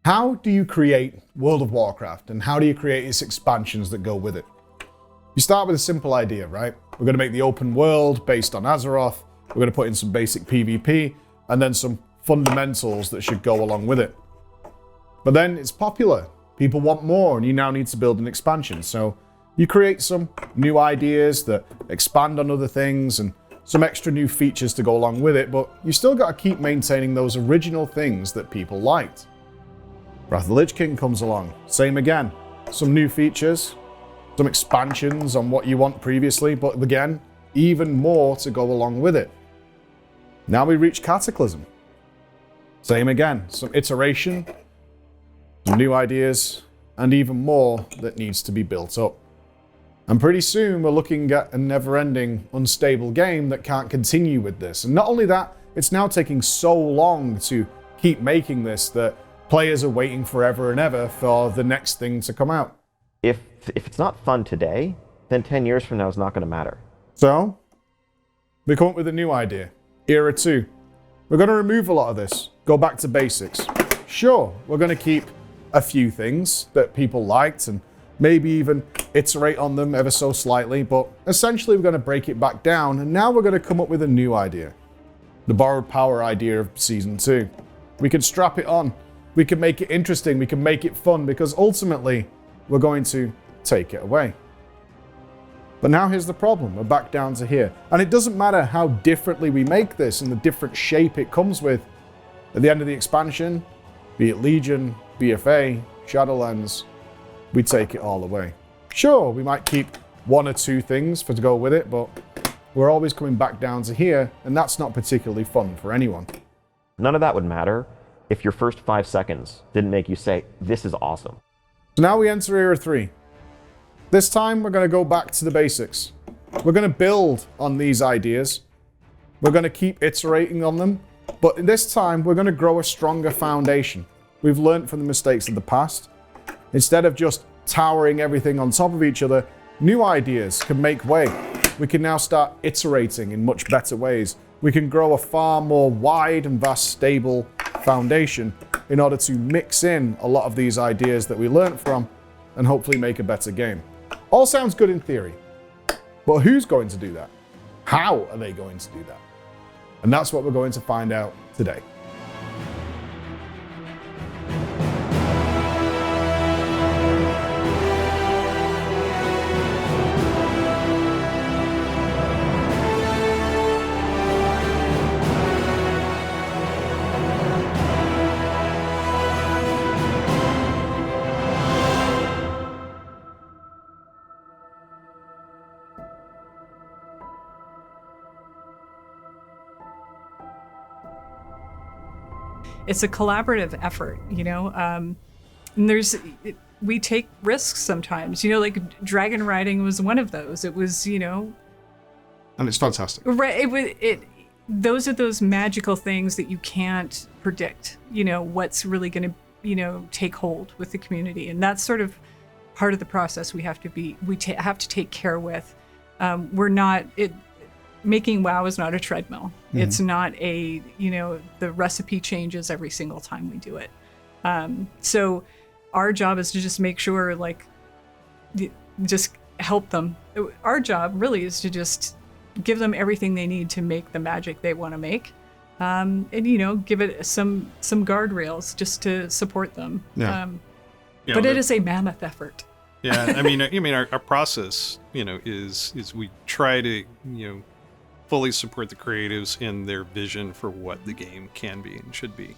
How do you create World of Warcraft, and how do you create its expansions that go with it? You start with a simple idea, right? We're going to make the open world based on Azeroth. We're going to put in some basic PvP, and then some fundamentals that should go along with it. But then it's popular. People want more, and you now need to build an expansion. So you create some new ideas that expand on other things and some extra new features to go along with it, but you still got to keep maintaining those original things that people liked. Wrath of the Lich King comes along. Same again. Some new features, some expansions on what you want previously, but again, even more to go along with it. Now we reach Cataclysm. Same again. Some iteration, some new ideas, and even more that needs to be built up. And pretty soon we're looking at a never-ending, unstable game that can't continue with this. And not only that, it's now taking so long to keep making this that players are waiting forever and ever for the next thing to come out. If it's not fun today, then 10 years from now it's not going to matter. So, we come up with a new idea. Era 2. We're going to remove a lot of this. Go back to basics. Sure, we're going to keep a few things that people liked and maybe even iterate on them ever so slightly, but essentially we're going to break it back down, and now we're going to come up with a new idea. The borrowed power idea of Season 2. We can strap it on. We can make it interesting. We can make it fun, because ultimately we're going to take it away. But now here's the problem. We're back down to here. And it doesn't matter how differently we make this and the different shape it comes with. At the end of the expansion, be it Legion, BFA, Shadowlands, we take it all away. Sure, we might keep one or two things to go with it, but we're always coming back down to here, and that's not particularly fun for anyone. None of that would matter if your first 5 seconds didn't make you say, this is awesome. So now we enter Era 3. This time we're going to go back to the basics. We're going to build on these ideas. We're going to keep iterating on them, but this time we're going to grow a stronger foundation. We've learned from the mistakes of the past. Instead of just towering everything on top of each other, new ideas can make way. We can now start iterating in much better ways. We can grow a far more wide and vast, stable foundation in order to mix in a lot of these ideas that we learned from and hopefully make a better game. All sounds good in theory, but who's going to do that? How are they going to do that? And that's what we're going to find out today. It's a collaborative effort, you know. And we take risks sometimes, you know, like dragon riding was one of those. It was, you know, and it's fantastic. Right. Those are those magical things that you can't predict, you know, what's really going to, you know, take hold with the community. And that's sort of part of the process we have to take care with. Making WoW is not a treadmill. Mm-hmm. It's not the recipe changes every single time we do it. So our job is to just make sure, just help them. Our job really is to just give them everything they need to make the magic they want to make. And, you know, give it some guardrails just to support them. Yeah. But it is a mammoth effort. Yeah, I mean, our process, you know, is we try to, you know, fully support the creatives in their vision for what the game can be and should be.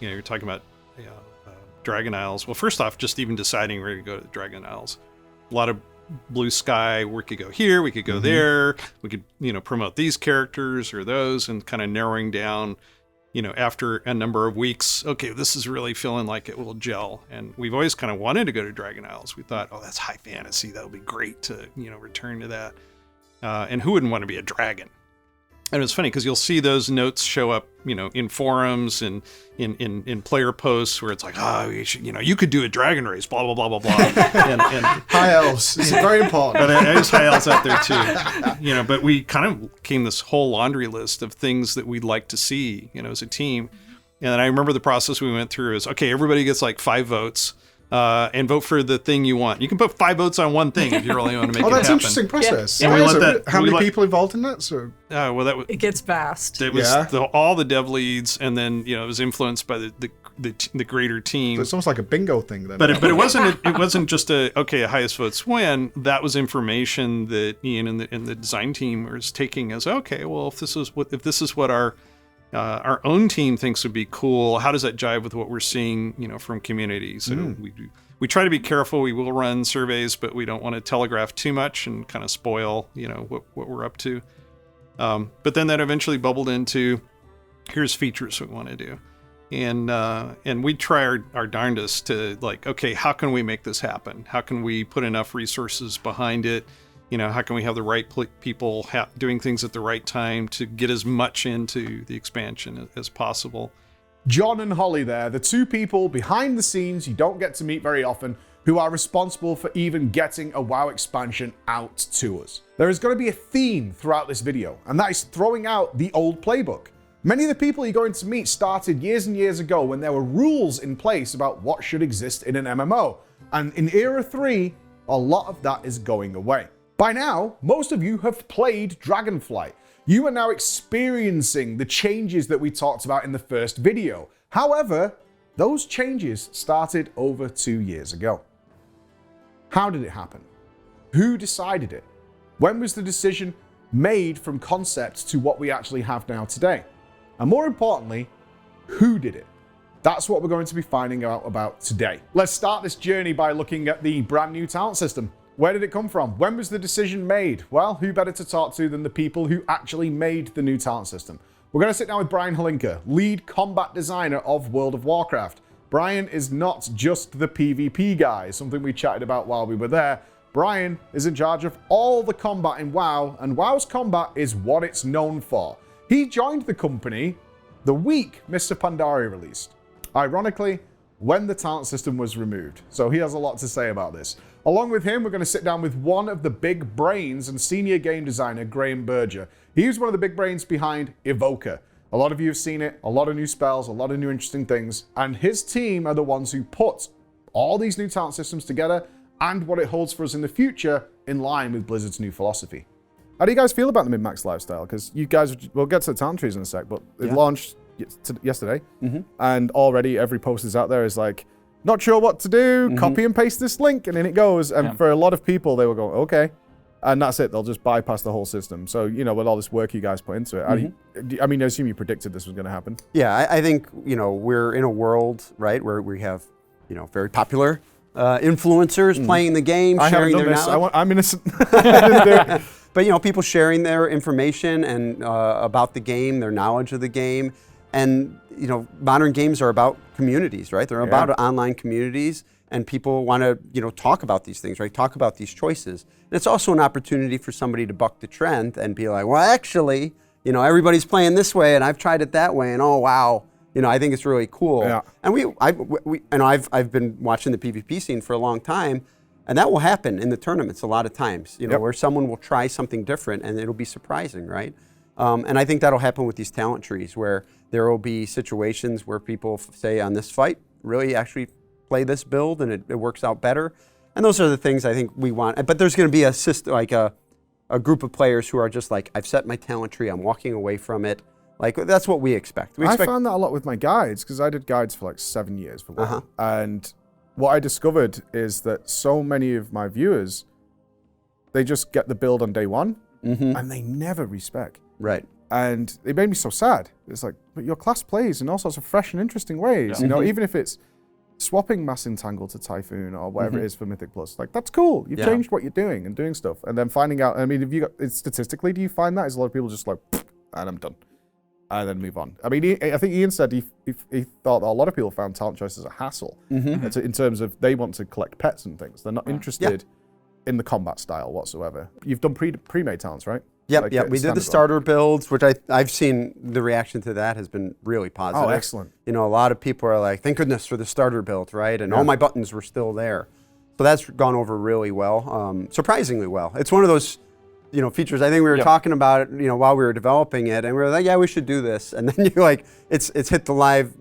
You know, you're talking about Dragon Isles. Well, first off, just even deciding where to go to Dragon Isles. A lot of blue sky. We could go here. We could go there. We could, you know, promote these characters or those, and kind of narrowing down. You know, after a number of weeks, okay, this is really feeling like it will gel. And we've always kind of wanted to go to Dragon Isles. We thought, oh, that's high fantasy. That would be great to, you know, return to that. And who wouldn't want to be a dragon? And it's funny because you'll see those notes show up, you know, in forums and in player posts where it's like, you could do a dragon race, blah, blah, blah, blah, blah. and high elves. This is very important. But there's high elves out there too. You know, but we kind of came this whole laundry list of things that we'd like to see, you know, as a team. And then I remember the process we went through is, okay, everybody gets like 5 votes. And vote for the thing you want. You can put 5 votes on one thing if you really want to make it happen. Oh, that's an interesting process. Yeah. And we let that, how many people involved in that? So, it gets vast. It was all the dev leads, and then it was influenced by the greater team. So it's almost like a bingo thing then. But it wasn't just a highest votes win. That was information that Ian and the design team was taking as, okay, well, if this is what our own team thinks would be cool, how does that jive with what we're seeing, from community? So we try to be careful. We will run surveys, but we don't want to telegraph too much and kind of spoil, what we're up to. But then that eventually bubbled into, here's features we want to do. And we try our darndest to okay, how can we make this happen? How can we put enough resources behind it? How can we have the right people doing things at the right time to get as much into the expansion as possible? John and Holly there, the 2 people behind the scenes you don't get to meet very often, who are responsible for even getting a WoW expansion out to us. There is going to be a theme throughout this video, and that is throwing out the old playbook. Many of the people you're going to meet started years and years ago when there were rules in place about what should exist in an MMO. And in Era 3, a lot of that is going away. By now, most of you have played Dragonflight. You are now experiencing the changes that we talked about in the first video. However, those changes started over 2 years ago. How did it happen? Who decided it? When was the decision made from concept to what we actually have now today? And more importantly, who did it? That's what we're going to be finding out about today. Let's start this journey by looking at the brand new talent system. Where did it come from? When was the decision made? Well, who better to talk to than the people who actually made the new talent system? We're going to sit down with Brian Holinka, lead combat designer of World of Warcraft. Brian is not just the PvP guy, something we chatted about while we were there. Brian is in charge of all the combat in WoW, and WoW's combat is what it's known for. He joined the company the week Mr. Pandari released. Ironically, when the talent system was removed. So he has a lot to say about this. Along with him, we're going to sit down with one of the big brains and senior game designer, Graham Berger. He's one of the big brains behind Evoker. A lot of you have seen it, a lot of new spells, a lot of new interesting things, and his team are the ones who put all these new talent systems together and what it holds for us in the future in line with Blizzard's new philosophy. How do you guys feel about the MidMax Lifestyle? Because you guys, we'll get to the talent trees in a sec, but it launched yesterday, and already every post is out there is like, not sure what to do, copy and paste this link, and in it goes. And for a lot of people, they were going, okay. And that's it. They'll just bypass the whole system. So, with all this work you guys put into it, I assume you predicted this was going to happen. Yeah, I think, we're in a world, right, where we have, very popular influencers playing the game, sharing their knowledge. I'm innocent. I didn't do it. But, people sharing their information and about the game, their knowledge of the game. And, modern games are about communities, right? They're about online communities, and people want to, talk about these things, right? Talk about these choices. And it's also an opportunity for somebody to buck the trend and be like, well, actually, everybody's playing this way, and I've tried it that way, and oh, wow. I think it's really cool. Yeah. And I've been watching the PvP scene for a long time, and that will happen in the tournaments a lot of times, where someone will try something different, and it'll be surprising, right? And I think that'll happen with these talent trees, where there will be situations where people say on this fight, really actually play this build and it works out better. And those are the things I think we want. But there's going to be a system, like a group of players who are just like, I've set my talent tree, I'm walking away from it. Like, that's what we expect. I found that a lot with my guides, because I did guides for like 7 years for WoW. And what I discovered is that so many of my viewers, they just get the build on day one, and they never respec. Right. And it made me so sad. It's like, but your class plays in all sorts of fresh and interesting ways. Even if it's swapping Mass Entangle to Typhoon or whatever it is for Mythic Plus, like, that's cool. You've changed what you're doing and doing stuff. And then finding out, have you got, statistically, do you find that? Is a lot of people just like, and I'm done, and then move on? I think Ian said he thought that a lot of people found talent choices a hassle in terms of they want to collect pets and things. They're not interested in the combat style whatsoever. You've done pre-made talents, right? Yep. We did the starter builds, which I've seen the reaction to that has been really positive. Oh, excellent. A lot of people are like, thank goodness for the starter build, right? And all my buttons were still there. So that's gone over really well, surprisingly well. It's one of those, features. I think we were talking about it, while we were developing it, and we were like, yeah, we should do this. And then you're like, it's hit the live,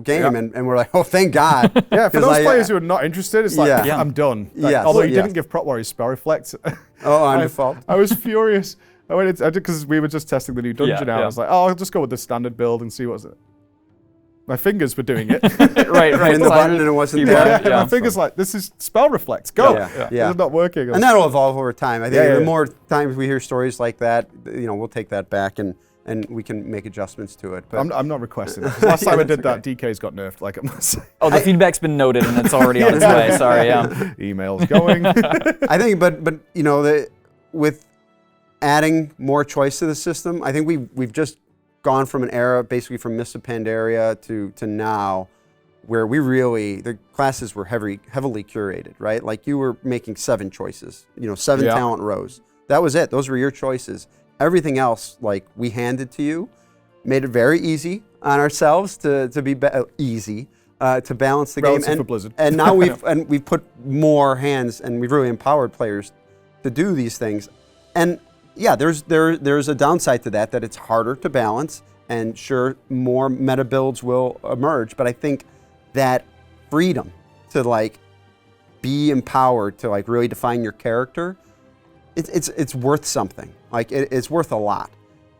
game, and we're like, oh, thank God. Yeah, for those players who are not interested, it's like, I'm done. Like, Yes. Although you didn't give Prop Warriors spell reflect. Oh, on default. I was furious. I went because we were just testing the new dungeon out. I was like, I'll just go with the standard build and see what's it. My fingers were doing it. right. In the button and it wasn't there. My fingers like, this is spell reflect. Go. This is not working. And that'll evolve over time. I think the more times we hear stories like that, we'll take that back and we can make adjustments to it. But I'm not requesting it. Last time I did that, DK's got nerfed. Like, I'm not saying. Oh, the feedback's been noted and it's already on its way. Sorry, Emails going. I think, but with adding more choice to the system, I think we've just gone from an era basically from Mr. Pandaria to now where the classes were heavily curated, right? Like you were making 7 choices, 7 talent rows. That was it. Those were your choices. Everything else, like we handed to you, made it very easy on ourselves to be easy to balance the Relative game. for Blizzard. And now we've put more hands and we've really empowered players to do these things. And yeah, there's a downside to that it's harder to balance, and sure, more meta builds will emerge. But I think that freedom to be empowered to really define your character, it's worth something. It's worth a lot.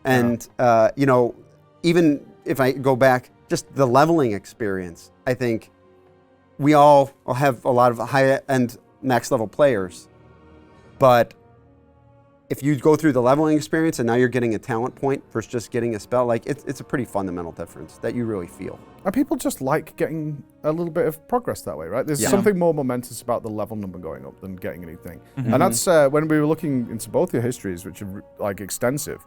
And even if I go back, just the leveling experience, I think we all have a lot of high-end max level players, but if you go through the leveling experience and now you're getting a talent point versus just getting a spell, it's a pretty fundamental difference that you really feel. And people just like getting a little bit of progress that way, right? There's something more momentous about the level number going up than getting anything. And that's when we were looking into both your histories, which are extensive.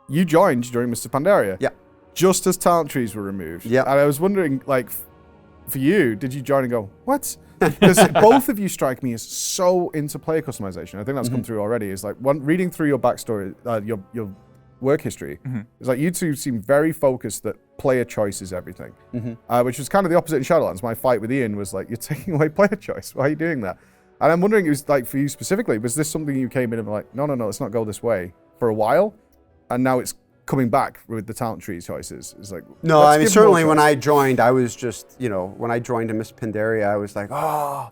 You joined during Mr. Pandaria. Yeah. Just as talent trees were removed. Yeah. And I was wondering, for you, did you join and go, what? Because both of you strike me as so into player customization. I think that's come through already. It's reading through your backstory, your work history. It's like you two seem very focused that player choice is everything, which was kind of the opposite in Shadowlands. My fight with Ian was like, you're taking away player choice. Why are you doing that? And I'm wondering, it was for you specifically, was this something you came in and like, no, let's not go this way for a while, and now it's coming back with the talent tree choices? It's like, no, I mean, certainly when I joined, I was just, when I joined in Miss Pandaria, I was like, oh,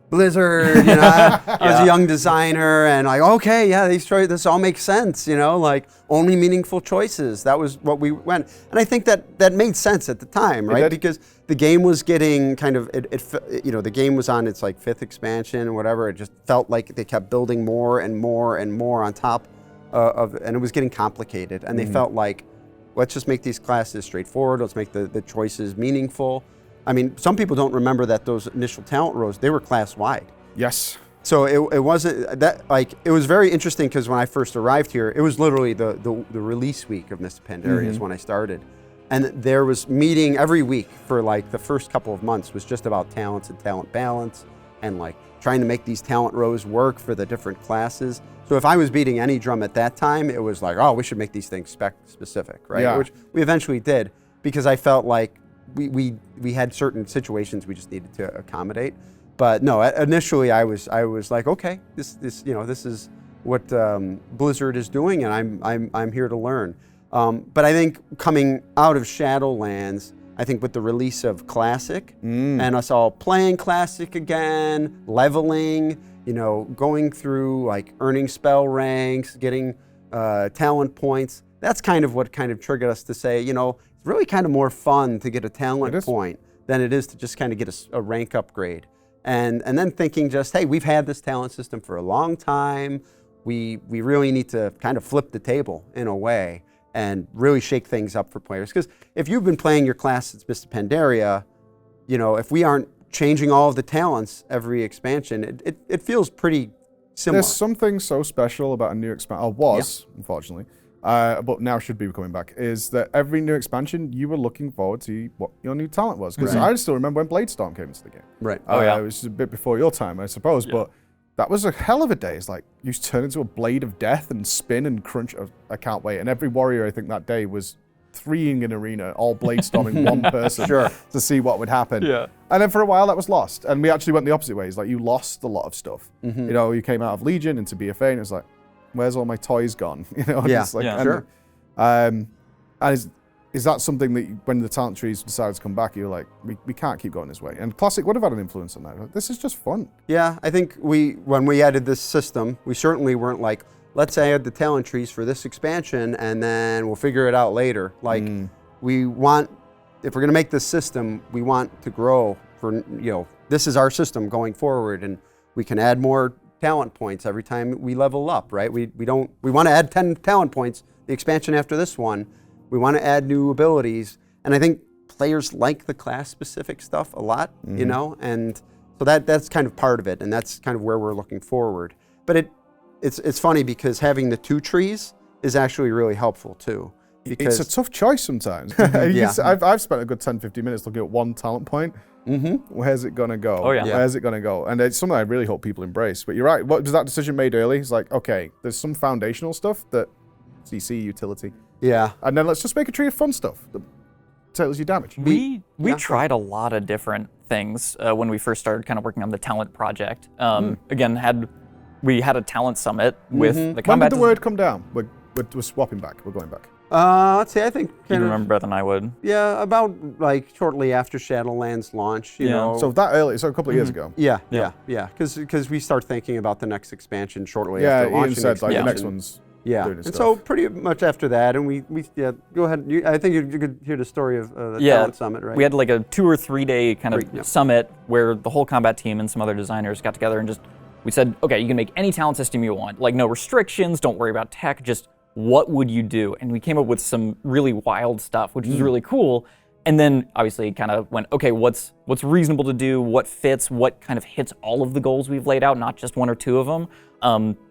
Blizzard, I was a young designer, and okay, this all makes sense, only meaningful choices. That was what we went. And I think that made sense at the time, right? Because the game was getting kind of, the game was on its 5th expansion or whatever. It just felt like they kept building more and more and more on top and it was getting complicated, and they felt like, let's just make these classes straightforward, let's make the choices meaningful. I mean, some people don't remember that those initial talent rows, they were class-wide. Yes. So it wasn't that, it was very interesting because when I first arrived here, it was literally the release week of Mr. Pandaria is when I started. And there was meeting every week for the first couple of months was just about talents and talent balance and trying to make these talent rows work for the different classes. So if I was beating any drum at that time, it was like, oh, we should make these things spec specific, right? Yeah. Which we eventually did because I felt like we had certain situations we just needed to accommodate. But no, initially I was like, okay, this is what Blizzard is doing, and I'm here to learn. But I think coming out of Shadowlands, I think with the release of Classic and us all playing Classic again, leveling, going through earning spell ranks, getting talent points, that's kind of what triggered us to say, it's really kind of more fun to get a talent point than it is to just kind of get a rank upgrade. And then thinking just, hey, we've had this talent system for a long time. We really need to kind of flip the table in a way and really shake things up for players. Because if you've been playing your class since Mr. Pandaria, if we aren't changing all of the talents every expansion, it feels pretty similar. There's something so special about a new expansion, unfortunately, but now should be coming back, is that every new expansion, you were looking forward to what your new talent was. Because I still remember when Bladestorm came into the game. Right. It was a bit before your time, I suppose, but that was a hell of a day. It's like, you turn into a blade of death and spin and crunch. I can't wait. And every warrior, I think, that day was 3ing an arena, all Bladestorming one person to see what would happen. Yeah. And then for a while that was lost. And we actually went the opposite way. It's like you lost a lot of stuff. You came out of Legion into BFA and it's like, where's all my toys gone? You know, Yeah, just like, yeah. Sure. And is that something that when the talent trees decided to come back, you're like, we can't keep going this way? And Classic would have had an influence on that. Like, this is just fun. Yeah, I think when we added this system, we certainly weren't like, let's add the talent trees for this expansion and then we'll figure it out later. Like we want, if we're gonna make this system, we want to grow for, this is our system going forward, and we can add more talent points every time we level up, right? We want to add 10 talent points, the expansion after this one. We want to add new abilities, and I think players like the class-specific stuff a lot, and so that's kind of part of it, and that's kind of where we're looking forward. But it's funny because having the 2 trees is actually really helpful too. Because it's a tough choice sometimes. Yeah. I've spent a good 10-15 minutes looking at one talent point. Where's it gonna go? Oh, yeah. Where's it gonna go? And it's something I really hope people embrace. But you're right. What was that decision made early? It's like, okay, there's some foundational stuff that CC utility. Yeah. And then let's just make a tree of fun stuff that tells you damage. We tried a lot of different things when we first started kind of working on the talent project. Again, we had a talent summit with the When combat. did the word come down? We're swapping back. We're going back. Let's see, I think You remember better than I would. yeah, about like shortly after Shadowlands launch, you Yeah. know. So that early, so a couple of years ago. yeah, Yeah. because we start thinking about the next expansion shortly Yeah, after Ian launching said like the next expansion. one's Yeah, doing its and stuff. so pretty much after that, and we go ahead. I think you could hear the story of the Yeah, talent summit, right? We had like a 2 or 3 day kind of Great, yeah. summit where the whole combat team and some other designers got together and we said, okay, you can make any talent system you want. Like no restrictions, don't worry about tech, just what would you do? And we came up with some really wild stuff, which was really cool. And then obviously kind of went, okay, what's reasonable to do? What fits? What kind of hits all of the goals we've laid out, not just 1 or 2 of them?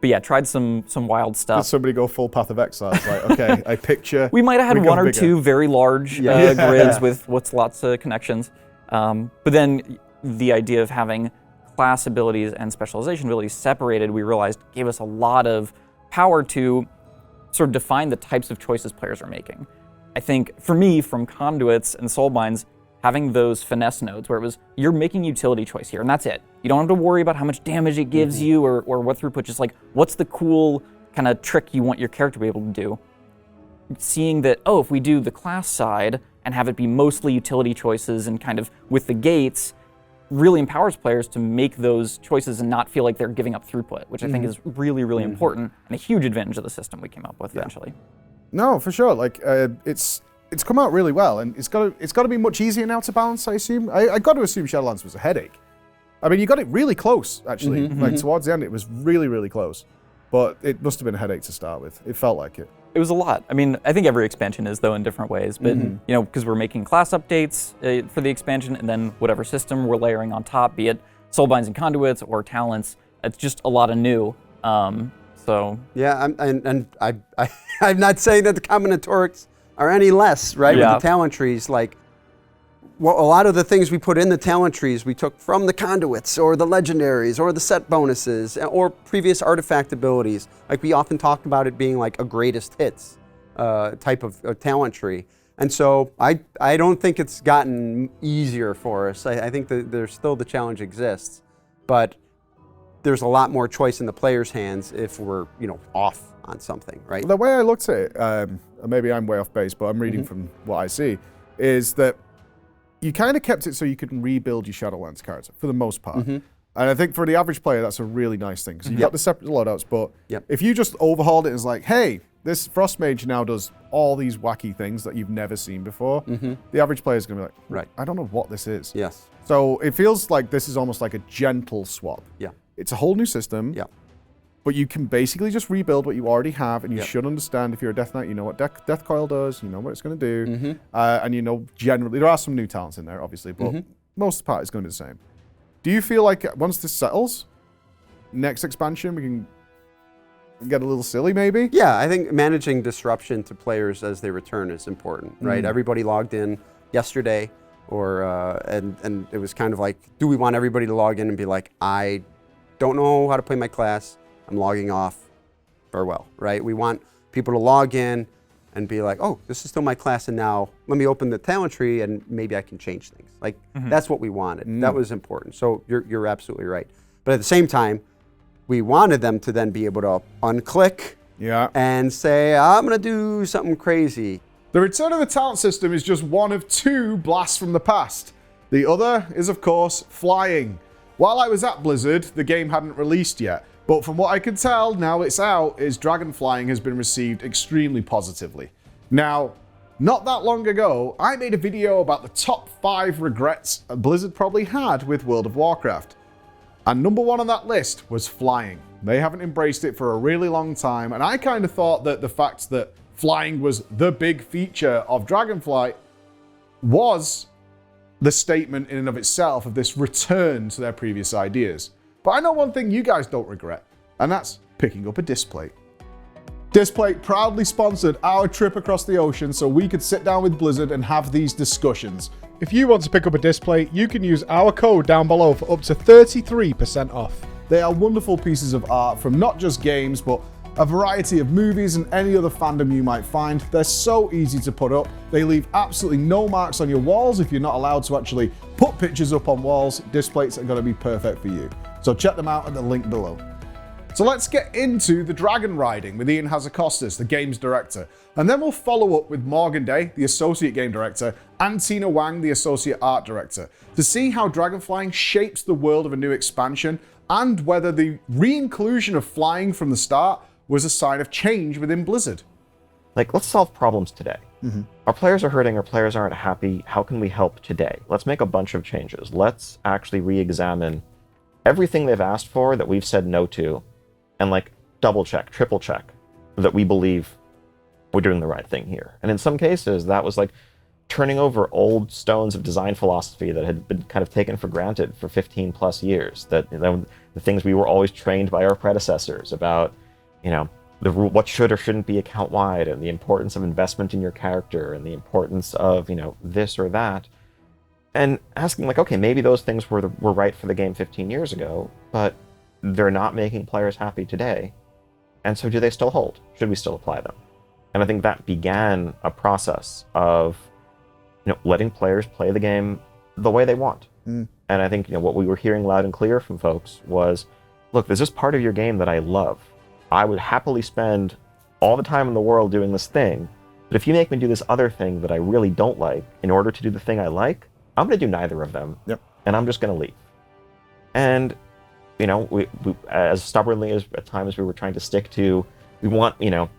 But yeah, tried some wild Did stuff. somebody go full Path of Exile? It's like, okay, I picture. We might have had we 1 go or bigger. 2 very large grids with lots of connections. But then the idea of having class abilities and specialization abilities separated, we realized gave us a lot of power to sort of define the types of choices players are making. I think for me, from Conduits and Soulbinds, having those finesse nodes where it was, you're making utility choice here, and that's it. You don't have to worry about how much damage it gives you or what throughput, just like, what's the cool kind of trick you want your character to be able to do? Seeing that, oh, if we do the class side and have it be mostly utility choices and kind of with the gates, really empowers players to make those choices and not feel like they're giving up throughput, which I think is really, really important and a huge advantage of the system we came up with eventually. No, for sure. Like it's come out really well, and it's got to be much easier now to balance. I assume. I got to assume Shadowlands was a headache. I mean, you got it really close actually. Like towards the end, it was really, really close. But it must have been a headache to start with. It felt like it. It was a lot. I mean, I think every expansion is, though, in different ways. But, because we're making class updates for the expansion, and then whatever system we're layering on top, be it Soulbinds and Conduits or Talents, it's just a lot of new. So Yeah, I'm not saying that the combinatorics are any less, right? Yeah. With the talent trees, like, well, a lot of the things we put in the talent trees we took from the conduits or the legendaries or the set bonuses or previous artifact abilities. Like we often talk about it being like a greatest hits type of talent tree. And so I don't think it's gotten easier for us. I think that there's still the challenge exists, but there's a lot more choice in the player's hands if we're off on something, right? The way I looked at it, maybe I'm way off base, but I'm reading from what I see, is that you kind of kept it so you could rebuild your Shadowlands character for the most part. And I think for the average player, that's a really nice thing. So you've got the separate loadouts, but if you just overhauled it as like, hey, this Frost Mage now does all these wacky things that you've never seen before, the average player is going to be like, Right. I don't know what this is. Yes. So it feels like this is almost like a gentle swap. Yeah. It's a whole new system. Yeah. But you can basically just rebuild what you already have, and you should understand if you're a Death Knight, you know what Death Coil does, you know what it's going to do, and generally, there are some new talents in there, obviously, but most of the part is going to be the same. Do you feel like once this settles, next expansion, we can get a little silly maybe? Yeah, I think managing disruption to players as they return is important, right? Everybody logged in yesterday, and it was kind of like, do we want everybody to log in and be like, I don't know how to play my class, I'm logging off, farewell, right? We want people to log in and be like, oh, this is still my class, and now let me open the talent tree and maybe I can change things. Like, that's what we wanted. That was important. So you're absolutely right. But at the same time, we wanted them to then be able to unclick Yeah. and say, I'm going to do something crazy. The return of the talent system is just one of 2 blasts from the past. The other is, of course, flying. While I was at Blizzard, the game hadn't released yet, but from what I can tell, now it's out, is Dragonflying has been received extremely positively. Now, not that long ago, I made a video about the top 5 regrets Blizzard probably had with World of Warcraft. And number 1 on that list was flying. They haven't embraced it for a really long time, and I kind of thought that the fact that flying was the big feature of Dragonflight was the statement in and of itself of this return to their previous ideas. But I know one thing you guys don't regret, and that's picking up a displate. Displate proudly sponsored our trip across the ocean so we could sit down with Blizzard and have these discussions. If you want to pick up a displate, you can use our code down below for up to 33% off. They are wonderful pieces of art from not just games, but a variety of movies and any other fandom you might find. They're so easy to put up. They leave absolutely no marks on your walls if you're not allowed to actually put pictures up on walls. Displates are going to be perfect for you. So check them out at the link below. So let's get into the dragon riding with Ian Hazzakostas, the games director. And then we'll follow up with Morgan Day, the associate game director, and Tina Wang, the associate art director, to see how Dragonflying shapes the world of a new expansion and whether the re-inclusion of flying from the start was a sign of change within Blizzard. Like, let's solve problems today. Our players are hurting, our players aren't happy. How can we help today? Let's make a bunch of changes. Let's actually re-examine everything they've asked for that we've said no to, and like double check, triple check that we believe we're doing the right thing here. And in some cases, that was like turning over old stones of design philosophy that had been kind of taken for granted for 15 plus years. That, you know, the things we were always trained by our predecessors about, you know, what should or shouldn't be account-wide, and the importance of investment in your character, and the importance of, you know, this or that. And asking, like, okay, maybe those things were right for the game 15 years ago, but they're not making players happy today. And so do they still hold? Should we still apply them? And I think that began a process of, you know, letting players play the game the way they want. And I think, you know, what we were hearing loud and clear from folks was, look, there's this part of your game that I love. I would happily spend all the time in the world doing this thing, but if you make me do this other thing that I really don't like in order to do the thing I like, I'm going to do neither of them, and I'm just going to leave. And, you know, we as stubbornly as at times we were trying to stick to, we want, you know,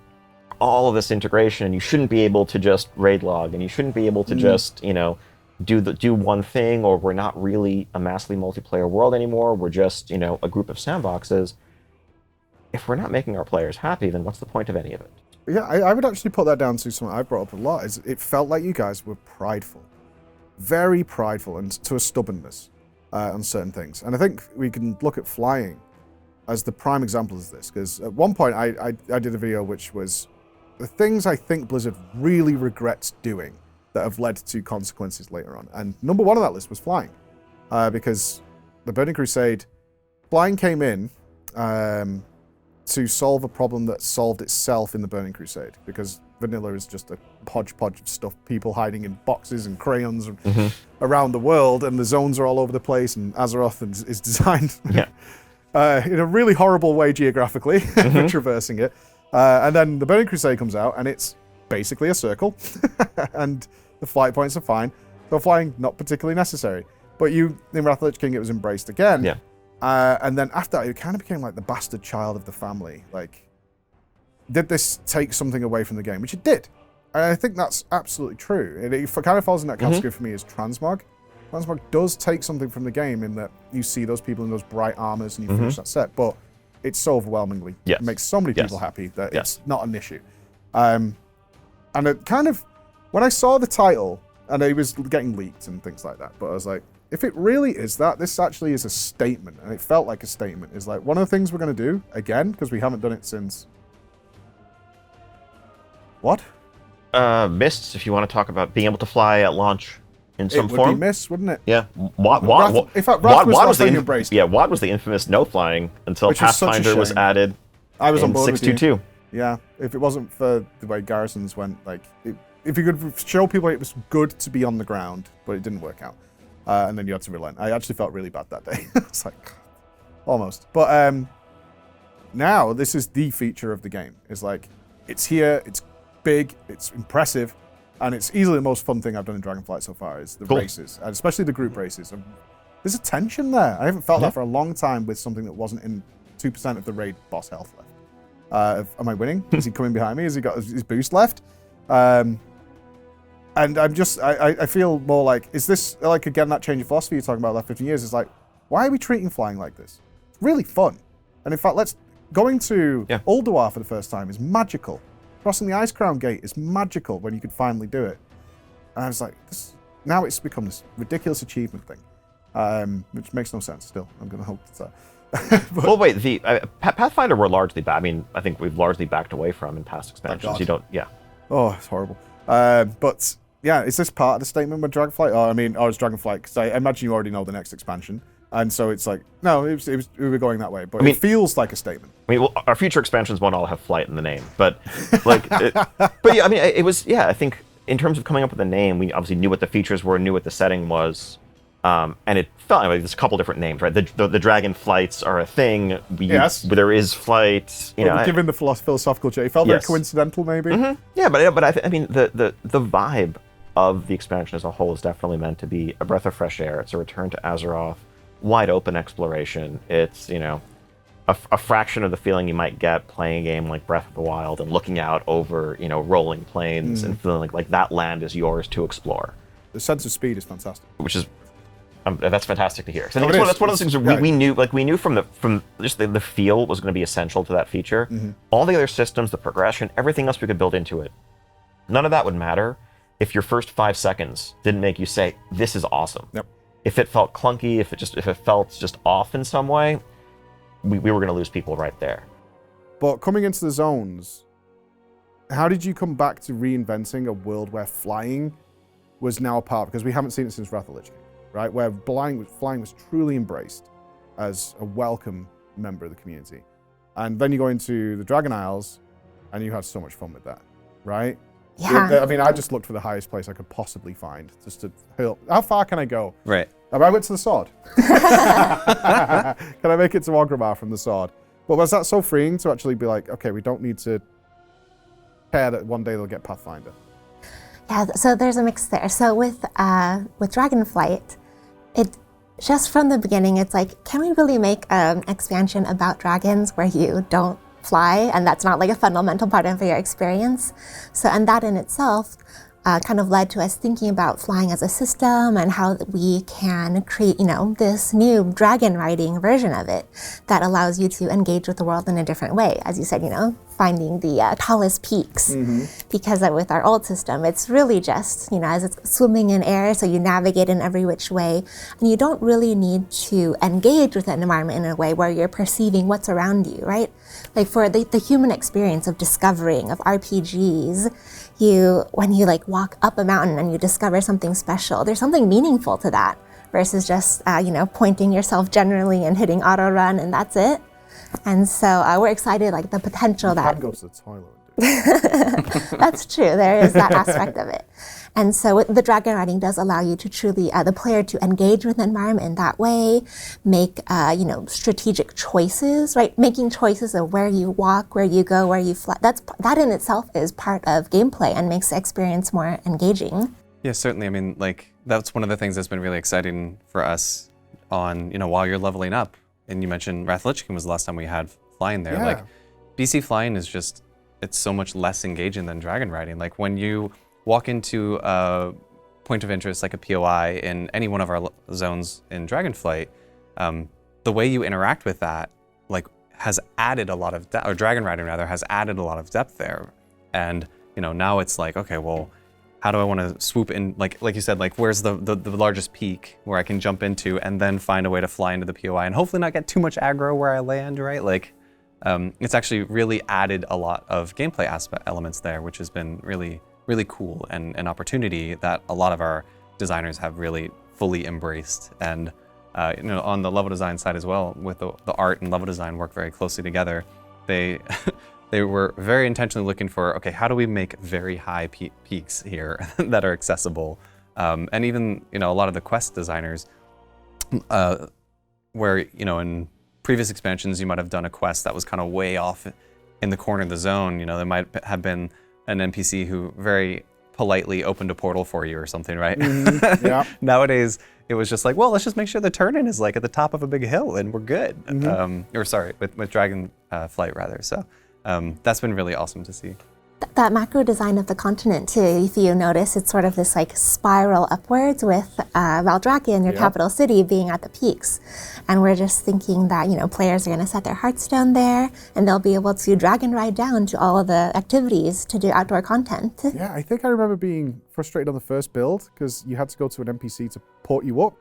all of this integration, and you shouldn't be able to just raid log, and you shouldn't be able to just, you know, do one thing, or we're not really a massively multiplayer world anymore. We're just, you know, a group of sandboxes. If we're not making our players happy, then what's the point of any of it? Yeah, I would actually put that down to something I brought up a lot. Is it felt like you guys were prideful, very prideful, and to a stubbornness on certain things. And I think we can look at flying as the prime example of this, because at one point I did a video which was the things I think Blizzard really regrets doing that have led to consequences later on. And number 1 on that list was flying, because the Burning Crusade, flying came in to solve a problem that solved itself in the Burning Crusade, because vanilla is just a hodgepodge of stuff, people hiding in boxes and crayons around the world, and the zones are all over the place, and Azeroth is designed in a really horrible way geographically, for traversing it. And then the Burning Crusade comes out, and it's basically a circle, and the flight points are fine, so flying not particularly necessary. But in Wrath of the Lich King, it was embraced again. And then after that, it kind of became like the bastard child of the family. Like, did this take something away from the game? Which it did. And I think that's absolutely true. It kind of falls in that category for me as transmog. Transmog does take something from the game in that you see those people in those bright armors and you finish that set, but it's so overwhelmingly, it makes so many people happy that it's not an issue. And it kind of, when I saw the title, and it was getting leaked and things like that, but I was like, if it really is that, this actually is a statement, and it felt like a statement. It's like, one of the things we're going to do, again, because we haven't done it since... What? Mists, if you want to talk about being able to fly at launch in some form. It would be Mists, wouldn't it? Yeah. Wrath was the embraced. Yeah, WoD was the infamous no flying until Pathfinder was added I was in on board 622. Yeah, if it wasn't for the way Garrisons went, like, if you could show people it was good to be on the ground, but it didn't work out. And then you had to relent. I actually felt really bad that day. It's like, almost. But now this is the feature of the game. It's like, it's here, it's big, it's impressive, and it's easily the most fun thing I've done in Dragonflight so far is the races, and especially the group races. And there's a tension there. I haven't felt that for a long time with something that wasn't in 2% of the raid boss health left. Am I winning? Is he coming behind me? Has he got his boost left? And I'm just, I feel more like, is this, like, again, that change of philosophy you're talking about last 15 years? It's like, why are we treating flying like this? It's really fun. And in fact, going to Ulduar for the first time is magical. Crossing the Ice Crown Gate is magical when you could finally do it. And I was like, now it's become this ridiculous achievement thing, which makes no sense still. I'm going to hope so. Well, wait, the Pathfinder we're largely back. I mean, I think we've largely backed away from in past expansions. You don't, Oh, it's horrible. But yeah, is this part of the statement with Dragonflight? Or is Dragonflight? Because I imagine you already know the next expansion, and so it's like, no, we were going that way. But it feels like a statement. I mean, well, our future expansions won't all have flight in the name, but like, but yeah, I mean, it was, I think in terms of coming up with a name, we obviously knew what the features were, knew what the setting was. And it felt like there's a couple different names, right? The Dragonflights are a thing. There is flight. Given the philosophical change, it felt very coincidental, maybe. Mm-hmm. Yeah, but I mean, the vibe of the expansion as a whole is definitely meant to be a breath of fresh air. It's a return to Azeroth, wide open exploration. It's a fraction of the feeling you might get playing a game like Breath of the Wild and looking out over rolling plains and feeling like that land is yours to explore. The sense of speed is fantastic. Which is. That's fantastic to hear. So that's one of those things we knew from just the feel was going to be essential to that feature. Mm-hmm. All the other systems, the progression, everything else we could build into it, none of that would matter if your first 5 seconds didn't make you say, "This is awesome." Yep. If it felt clunky, if it felt just off in some way, we were going to lose people right there. But coming into the zones, how did you come back to reinventing a world where flying was now a part? Because we haven't seen it since Wrath of the Lich King. Right, where flying was truly embraced as a welcome member of the community. And then you go into the Dragon Isles, and you had so much fun with that, right? Yeah. I mean, I just looked for the highest place I could possibly find, just to hurl. How far can I go? Right. I went to the sword. Can I make it to Orgrimmar from the sword? But was that so freeing to actually be like, okay, we don't need to care that one day they'll get Pathfinder? Yeah, so there's a mix there. So with Dragonflight, it just from the beginning, it's like, can we really make an expansion about dragons where you don't fly, and that's not like a fundamental part of your experience? So, and that in itself kind of led to us thinking about flying as a system and how we can create, this new dragon riding version of it that allows you to engage with the world in a different way. As you said, finding the tallest peaks. Mm-hmm. Because with our old system, it's really just, as it's swimming in air, so you navigate in every which way, and you don't really need to engage with an environment in a way where you're perceiving what's around you, right? Like for the human experience of discovering, of RPGs, when you walk up a mountain and you discover something special, there's something meaningful to that versus just, pointing yourself generally and hitting auto run and that's it. And so we're excited, the potential you that... can go to the toilet. That's true. There is that aspect of it. And so the dragon riding does allow you to truly, the player to engage with the environment in that way, make, strategic choices, right? Making choices of where you walk, where you go, where you fly. That in itself is part of gameplay and makes the experience more engaging. Yeah, certainly. I mean, that's one of the things that's been really exciting for us on, while you're leveling up. And you mentioned Wrath of the Lich King was the last time we had flying there. Yeah. BC flying is just, it's so much less engaging than dragon riding. When you walk into a point of interest like a POI in any one of our zones in Dragonflight, the way you interact with that has added a lot of depth, or dragon riding rather, has added a lot of depth there. And now it's okay, well, how do I want to swoop in, like you said, where's the largest peak where I can jump into and then find a way to fly into the POI and hopefully not get too much aggro where I land, right? It's actually really added a lot of gameplay elements there, which has been really, really cool and an opportunity that a lot of our designers have really fully embraced. And on the level design side as well, with the art and level design work very closely together, they they were very intentionally looking for, okay, how do we make very high peaks here that are accessible? And even, a lot of the quest designers, where, in previous expansions, you might have done a quest that was kind of way off in the corner of the zone. You know, there might have been an NPC who very politely opened a portal for you or something, right? Mm-hmm. Yeah. Nowadays, it was just like, well, let's just make sure the turn-in is like at the top of a big hill and we're good. Or sorry, with Dragonflight rather. So that's been really awesome to see. That macro design of the continent too, if you notice, it's sort of this like spiral upwards with Valdrakken, your capital city, being at the peaks. And we're just thinking that, you know, players are going to set their Hearthstone there and they'll be able to drag and ride down to all of the activities to do outdoor content. Yeah, I think I remember being frustrated on the first build because you had to go to an NPC to port you up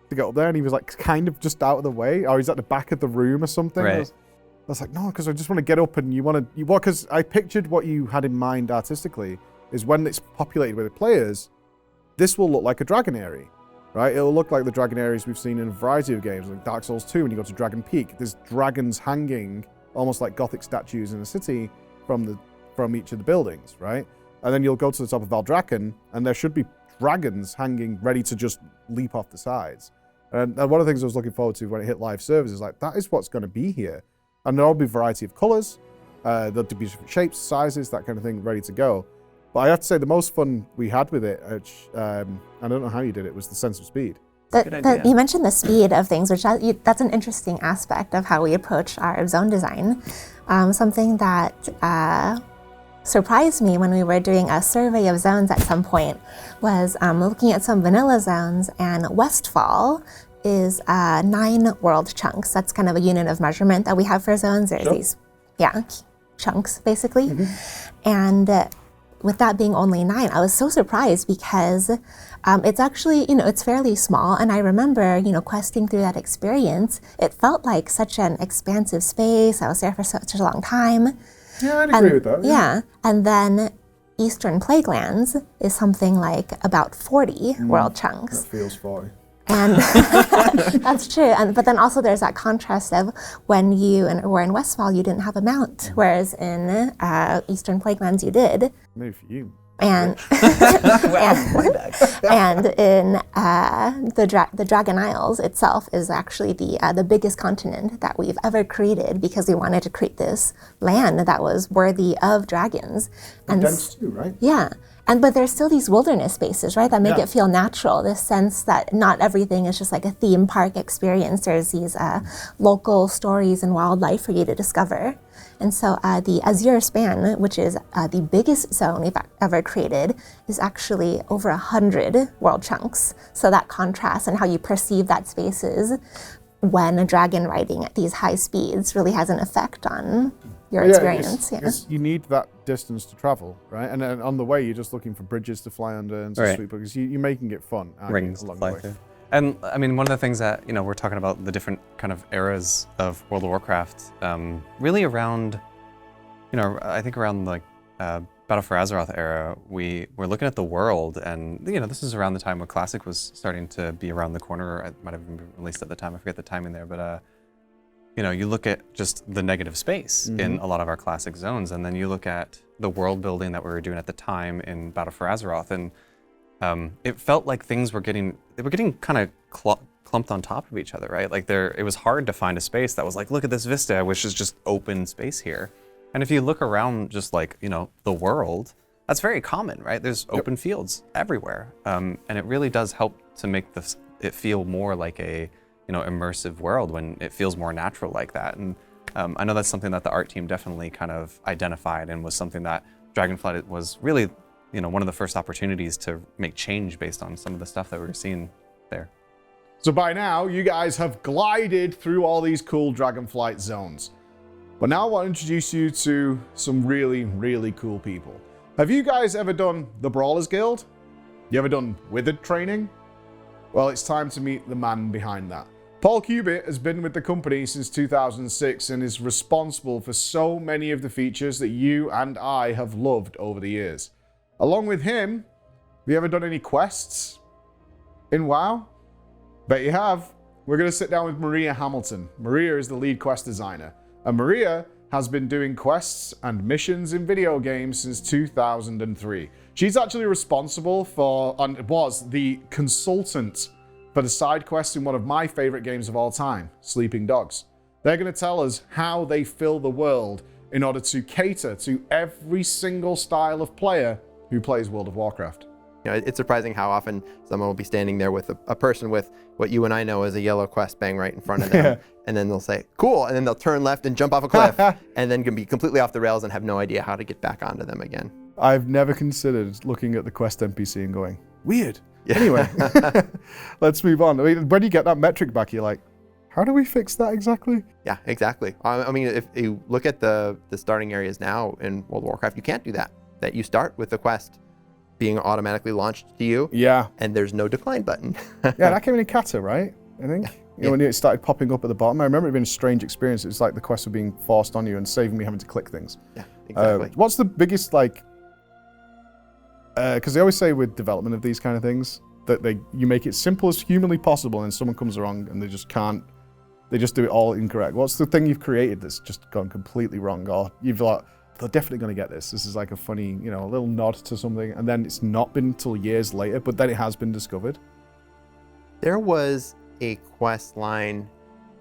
to get up there, and he was like kind of just out of the way, or he's at the back of the room or something. Right. I was like, no, because I just want to get up and because I pictured what you had in mind artistically is when it's populated with the players, this will look like a dragon area, right? It'll look like the dragon areas we've seen in a variety of games, like Dark Souls 2 when you go to Dragon Peak. There's dragons hanging, almost like Gothic statues in a city from each of the buildings, right? And then you'll go to the top of Valdrakken and there should be dragons hanging ready to just leap off the sides. And one of the things I was looking forward to when it hit live servers is like, that is what's going to be here. And there'll be a variety of colors, there'll be different shapes, sizes, that kind of thing ready to go. But I have to say the most fun we had with it, I don't know how you did it, was the sense of speed. You mentioned the speed of things, which that's an interesting aspect of how we approach our zone design. Something that surprised me when we were doing a survey of zones at some point was looking at some vanilla zones, and Westfall is 9 world chunks. That's kind of a unit of measurement that we have for zones. There's these, chunks basically. And with that being only 9, I was so surprised because it's actually, it's fairly small. And I remember, questing through that experience, it felt like such an expansive space. I was there for such a long time. Yeah, I'd agree with that. Yeah. And then Eastern Plaguelands is something like about 40 world chunks. That feels 40. And that's true. But then also there's that contrast of when you were in Westfall, you didn't have a mount, whereas in Eastern Plaguelands you did. Maybe for you. And and in the Dragon Isles itself is actually the biggest continent that we've ever created, because we wanted to create this land that was worthy of dragons. And dense too, right? Yeah. But there's still these wilderness spaces, right, that make it feel natural, this sense that not everything is just like a theme park experience. There's these local stories and wildlife for you to discover. And so the Azure Span, which is the biggest zone we've ever created, is actually over 100 world chunks. So that contrast and how you perceive that spaces when a dragon riding at these high speeds really has an effect on your experience. You need that distance to travel, right? And then on the way, you're just looking for bridges to fly under and sweep, because you're making it fun. Rings along to fly the way. through. And I mean, one of the things that, we're talking about the different kind of eras of World of Warcraft, really around, I think around like Battle for Azeroth era, we were looking at the world, and this is around the time when Classic was starting to be around the corner. Or it might have been released at the time. I forget the timing there, but you look at just the negative space in a lot of our Classic zones, and then you look at the world building that we were doing at the time in Battle for Azeroth, and it felt like things were getting kind of clumped on top of each other, right? Like it was hard to find a space that was like, look at this vista, which is just open space here. And if you look around just like, the world, that's very common, right? There's open fields everywhere. And it really does help to make it feel more like a, immersive world when it feels more natural like that. And I know that's something that the art team definitely kind of identified, and was something that Dragonflight was really, one of the first opportunities to make change based on some of the stuff that we were seeing there. So by now, you guys have glided through all these cool Dragonflight zones. But now I want to introduce you to some really, really cool people. Have you guys ever done the Brawlers Guild? You ever done Withered training? Well, it's time to meet the man behind that. Paul Cubitt has been with the company since 2006 and is responsible for so many of the features that you and I have loved over the years. Along with him, have you ever done any quests in WoW? Bet you have. We're going to sit down with Maria Hamilton. Maria is the lead quest designer. And Maria has been doing quests and missions in video games since 2003. She's actually responsible for, and was the consultant for the side quests in one of my favorite games of all time, Sleeping Dogs. They're going to tell us how they fill the world in order to cater to every single style of player who plays World of Warcraft. You know, it's surprising how often someone will be standing there with a person with what you and I know as a yellow quest bang right in front of them, and then they'll say, cool, and then they'll turn left and jump off a cliff, and then can be completely off the rails and have no idea how to get back onto them again. I've never considered looking at the quest NPC and going, weird. Yeah. Anyway, let's move on. I mean, when you get that metric back, you're like, how do we fix that exactly? Yeah, exactly. I mean, if you look at the starting areas now in World of Warcraft, you can't do that. That you start with the quest being automatically launched to you. Yeah. And there's no decline button. Yeah, that came in Kata, right? I think. You know, when it started popping up at the bottom. I remember it being a strange experience. It was like the quests were being forced on you and saving me having to click things. Yeah, exactly. What's the biggest, like, because they always say with development of these kind of things that you make it simple as humanly possible and someone comes along and they just can't, they just do it all incorrect. What's the thing you've created that's just gone completely wrong, or you've like, they're definitely going to get this. This is like a funny, you know, a little nod to something, and then it's not been until years later, but then it has been discovered. There was a quest line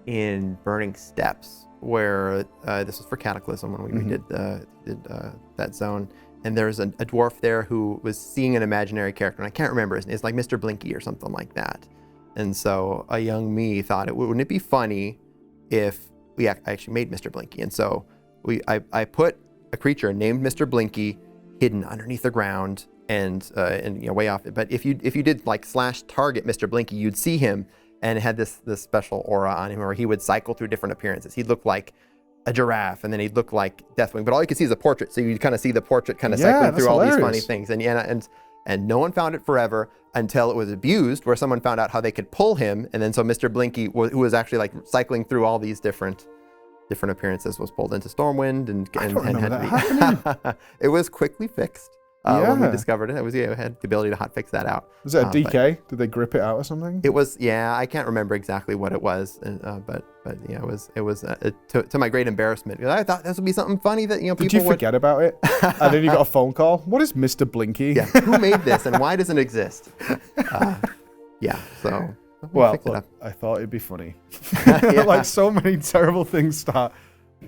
in Burning Steppes where this was for Cataclysm when we did that zone, and there's a dwarf there who was seeing an imaginary character, and I can't remember his name. It's like Mr. Blinky or something like that. And so a young me thought, wouldn't it be funny if we actually made Mr. Blinky? And so I put a creature named Mr. Blinky hidden underneath the ground and you know, way off. But if you did like /target Mr. Blinky, you'd see him, and it had this special aura on him where he would cycle through different appearances. He'd look like a giraffe, and then he'd look like Deathwing. But all you could see is a portrait, so you kind of see the portrait kind of cycling through all these funny things. And no one found it forever until it was abused, where someone found out how they could pull him, and then so Mr. Blinky, who was actually like cycling through all these different appearances, was pulled into Stormwind and had to be. It was quickly fixed when we discovered it. It was we had the ability to hotfix that out. Was it a DK? Did they grip it out or something? It was, I can't remember exactly what it was, but yeah, it was to my great embarrassment. I thought this would be something funny that people Did you forget about it? And then you got a phone call. What is Mr. Blinky? Yeah, who made this and why doesn't it exist? So. Well, look, I thought it'd be funny. Like so many terrible things start.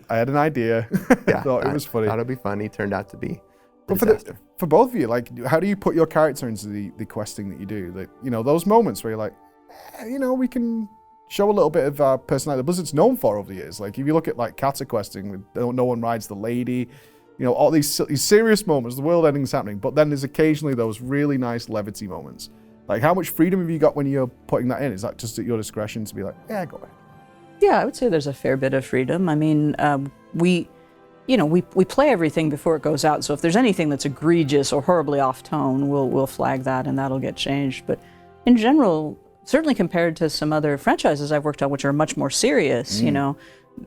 I had an idea. I thought it was funny. Thought it'd be funny. Turned out to be. But for both of you, like, how do you put your character into the questing that you do? Like, those moments where you're like, we can show a little bit of our personality. Blizzard's known for over the years. Like, if you look at like Kata questing, no one rides the lady. All these serious moments, the world ending's happening. But then there's occasionally those really nice levity moments. Like, how much freedom have you got when you're putting that in? Is that just at your discretion to be like, yeah, go ahead? Yeah, I would say there's a fair bit of freedom. I mean, we play everything before it goes out. So if there's anything that's egregious or horribly off tone, we'll flag that and that'll get changed. But in general, certainly compared to some other franchises I've worked on, which are much more serious,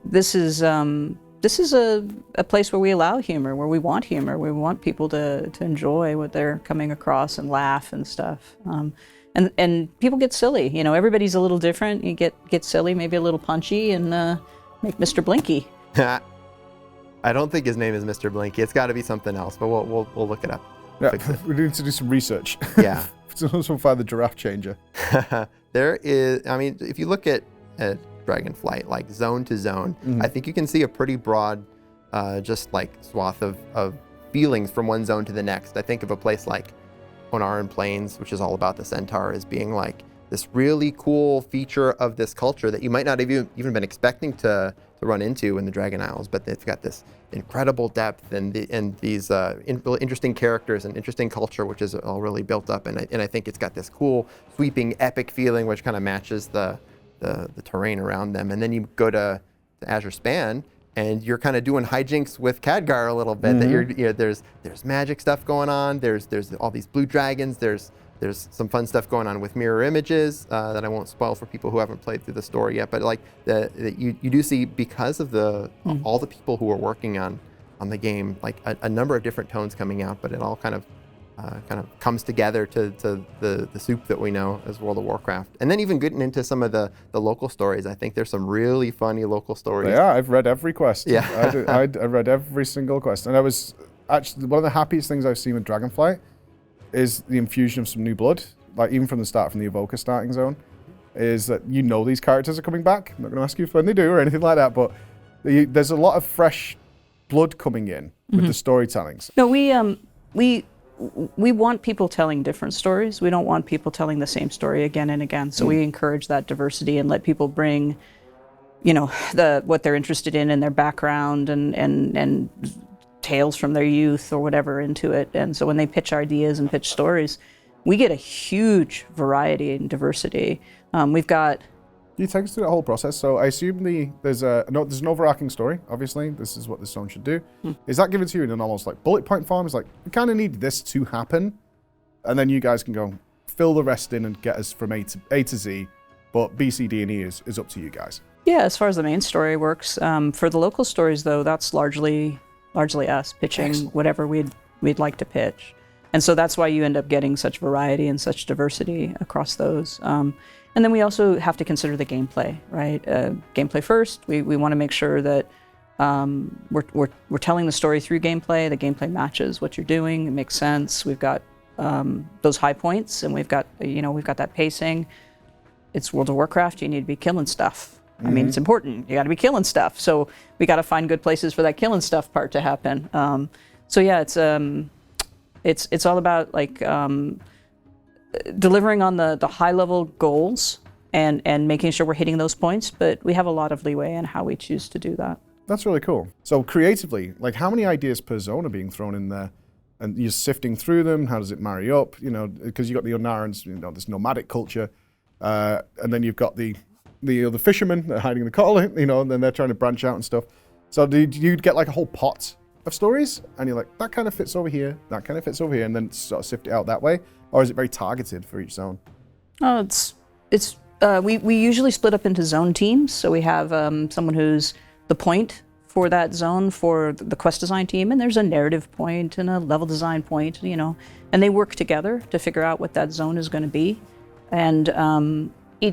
this is a place where we allow humor, where we want humor, where we want people to enjoy what they're coming across and laugh and stuff. And people get silly. Everybody's a little different. You get silly, maybe a little punchy, and make Mr. Blinky. I don't think his name is Mr. Blinky. It's got to be something else, but we'll look it up. Yeah, we need to do some research. Yeah. We'll find the giraffe changer. There is, I mean, if you look at Dragonflight, like zone to zone, I think you can see a pretty broad, just like swath of feelings from one zone to the next. I think of a place like Onaran Plains, which is all about the centaur, as being like this really cool feature of this culture that you might not have even been expecting to run into in the Dragon Isles, but it's got this incredible depth and these interesting characters and interesting culture, which is all really built up. And I think it's got this cool, sweeping, epic feeling, which kind of matches the terrain around them. And then you go to Azure Span, and you're kind of doing hijinks with Khadgar a little bit. That there's magic stuff going on. There's all these blue dragons. There's some fun stuff going on with mirror images that I won't spoil for people who haven't played through the story yet. But like you do see, because of all the people who are working on the game, like a number of different tones coming out. But it all kind of comes together to the soup that we know as World of Warcraft. And then even getting into some of the local stories, I think there's some really funny local stories. Yeah, I've read every quest. Yeah. I read every single quest. And I was actually, one of the happiest things I've seen with Dragonflight is the infusion of some new blood, like even from the start, from the Evoker starting zone. is that you know these characters are coming back. I'm not going to ask you when they do or anything like that, but there's a lot of fresh blood coming in with the storytellings. No, we want people telling different stories. We don't want people telling the same story again and again. So we encourage that diversity and let people bring, what they're interested in their background and tales from their youth or whatever into it. And so when they pitch ideas and pitch stories, we get a huge variety and diversity. We've got. You take us through that whole process. So I assume there's an overarching story. Obviously, this is what this zone should do. Is that given to you in an almost like bullet point form? It's like, we kind of need this to happen, and then you guys can go fill the rest in and get us from A to Z. But B, C, D, and E is up to you guys. Yeah, as far as the main story works. For the local stories, though, that's largely us pitching whatever we'd like to pitch, and so that's why you end up getting such variety and such diversity across those. And then we also have to consider the gameplay, right? Gameplay first. We want to make sure that we're telling the story through gameplay. The gameplay matches what you're doing. It makes sense. We've got those high points, and we've got that pacing. It's World of Warcraft. You need to be killing stuff. I mean, it's important. You got to be killing stuff. So we got to find good places for that killing stuff part to happen. So yeah, it's all about like. Delivering on the high level goals and making sure we're hitting those points, but we have a lot of leeway in how we choose to do that. That's really cool. So creatively, like how many ideas per zone are being thrown in there? And you're sifting through them. How does it marry up? Because you've got the Unarans, this nomadic culture, and then you've got the fishermen that are hiding in the coral, and then they're trying to branch out and stuff. So do you get like a whole pot of stories, and you're like, that kind of fits over here, that kind of fits over here, and then sort of sift it out that way? Or is it very targeted for each zone? Oh, we usually split up into zone teams. So we have someone who's the point for that zone for the quest design team, and there's a narrative point and a level design point, and they work together to figure out what that zone is going to be. And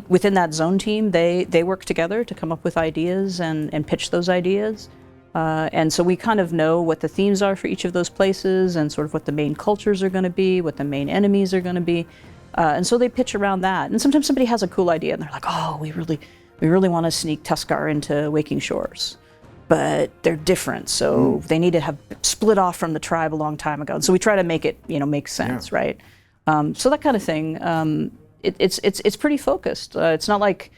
within that zone team, they work together to come up with ideas and pitch those ideas. And so we kind of know what the themes are for each of those places and sort of what the main cultures are going to be, what the main enemies are going to be. And so they pitch around that. And sometimes somebody has a cool idea and they're like, oh, we really want to sneak Tuskarr into Waking Shores. But they're different, so they need to have split off from the tribe a long time ago. And so we try to make it, make sense, right? So that kind of thing. It's pretty focused. It's not like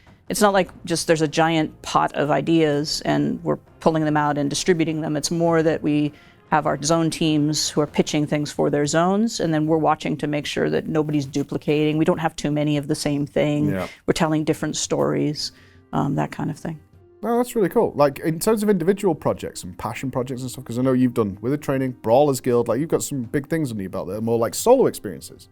just there's a giant pot of ideas and we're pulling them out and distributing them. It's more that we have our zone teams who are pitching things for their zones, and then we're watching to make sure that nobody's duplicating. We don't have too many of the same thing. Yeah. We're telling different stories, that kind of thing. Oh, that's really cool. Like in terms of individual projects and passion projects and stuff, because I know you've done Wither Training, Brawlers Guild, like you've got some big things under your belt that are more like solo experiences,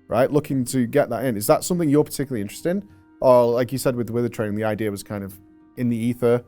right? Looking to get that in. Is that something you're particularly interested in? Or like you said with the Wither Training, the idea was kind of in the ether,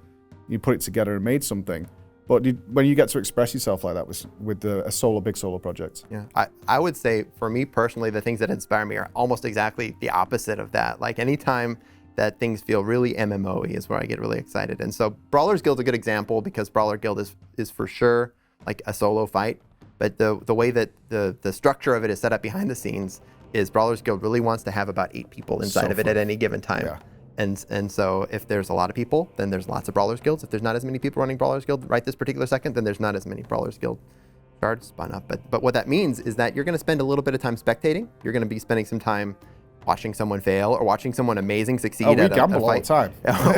you put it together and made something. But when you get to express yourself like that with a big solo project? Yeah, I would say for me personally, the things that inspire me are almost exactly the opposite of that. Like anytime that things feel really MMO-y is where I get really excited. And so Brawlers Guild is a good example because Brawler Guild is for sure like a solo fight. But the way that the structure of it is set up behind the scenes is Brawlers Guild really wants to have about 8 people inside of it at any given time. Yeah. And so if there's a lot of people, then there's lots of Brawlers Guilds. If there's not as many people running Brawlers Guild right this particular second, then there's not as many Brawlers Guild cards spun up. But what that means is that you're going to spend a little bit of time spectating. You're going to be spending some time watching someone fail or watching someone amazing succeed at a fight. We gamble all the time.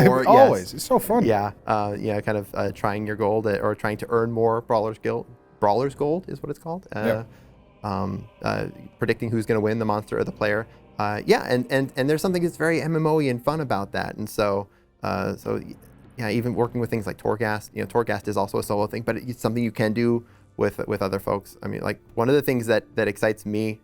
Or, always. Yes, it's so fun. Yeah, kind of trying your gold or trying to earn more Brawlers Guild. Brawlers Gold is what it's called. Predicting who's going to win, the monster or the player. And there's something that's very MMO-y and fun about that. And so even working with things like Torghast, Torghast is also a solo thing, but it's something you can do with other folks. I mean, like one of the things that excites me,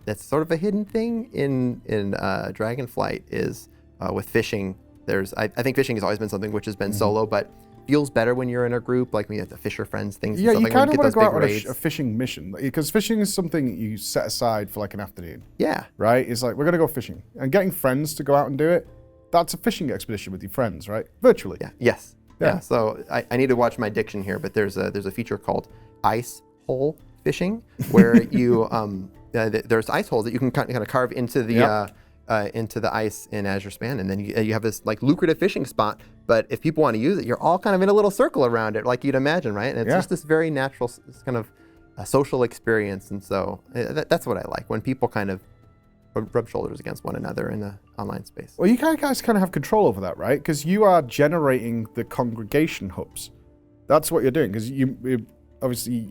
that's sort of a hidden thing in Dragonflight is with fishing. I think fishing has always been something which has been solo, but feels better when you're in a group, like when you have the Fisher Friends things. Yeah, and you stuff, kind of want to go out on raids. a fishing mission, because fishing is something you set aside for like an afternoon. Yeah. Right? It's like, we're going to go fishing. And getting friends to go out and do it, that's a fishing expedition with your friends, right? Virtually. Yeah. Yes. Yeah. So I need to watch my diction here, but there's a feature called ice hole fishing, where you there's ice holes that you can kind of carve into the into the ice in Azure Span, and then you have this like lucrative fishing spot. But if people want to use it, you're all kind of in a little circle around it, like you'd imagine, right? And it's just this very natural kind of social experience. And so that's what I like, when people kind of rub shoulders against one another in the online space. Well, you guys kind of have control over that, right? Because you are generating the congregation hubs. That's what you're doing, because you obviously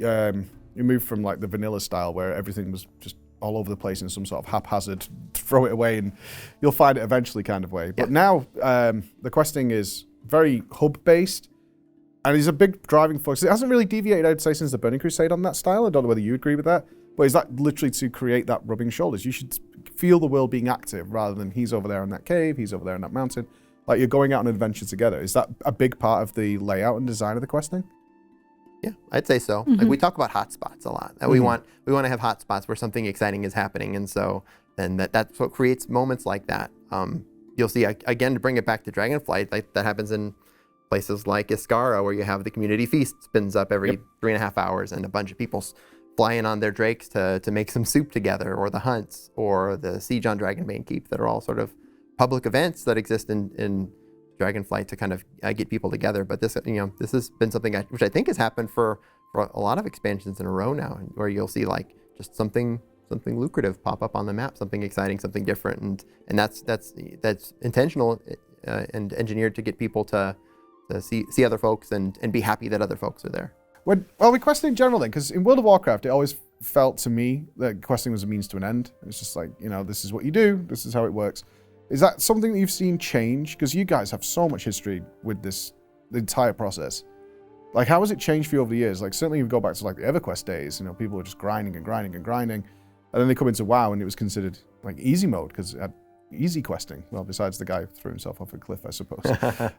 you moved from like the vanilla style where everything was just all over the place in some sort of haphazard, throw it away and you'll find it eventually kind of way. But now the questing is very hub-based, and is a big driving force. It hasn't really deviated, I'd say, since the Burning Crusade on that style. I don't know whether you agree with that, but is that literally to create that rubbing shoulders? You should feel the world being active rather than he's over there in that cave, he's over there in that mountain. Like you're going out on an adventure together. Is that a big part of the layout and design of the questing? Yeah, I'd say so. Like we talk about hotspots a lot. That we want to have hotspots where something exciting is happening, and so then that's what creates moments like that. You'll see again, to bring it back to Dragonflight, like that happens in places like Iskara, where you have the community feast spins up every 3.5 hours, and a bunch of people fly in on their drakes to make some soup together, or the hunts, or the siege on Dragonbane Keep, that are all sort of public events that exist in Dragonflight to kind of get people together. But this, this has been something which I think has happened for a lot of expansions in a row now, where you'll see like just something lucrative pop up on the map, something exciting, something different, and that's intentional and engineered to get people to see other folks and be happy that other folks are there. With questing in general then, because in World of Warcraft, it always felt to me that questing was a means to an end. It's just like, this is what you do, this is how it works. Is that something that you've seen change? Because you guys have so much history with the entire process. Like, how has it changed for you over the years? Like, certainly you go back to like the EverQuest days, people were just grinding and grinding and grinding. And then they come into WoW and it was considered like easy mode because it had easy questing. Well, besides the guy who threw himself off a cliff, I suppose.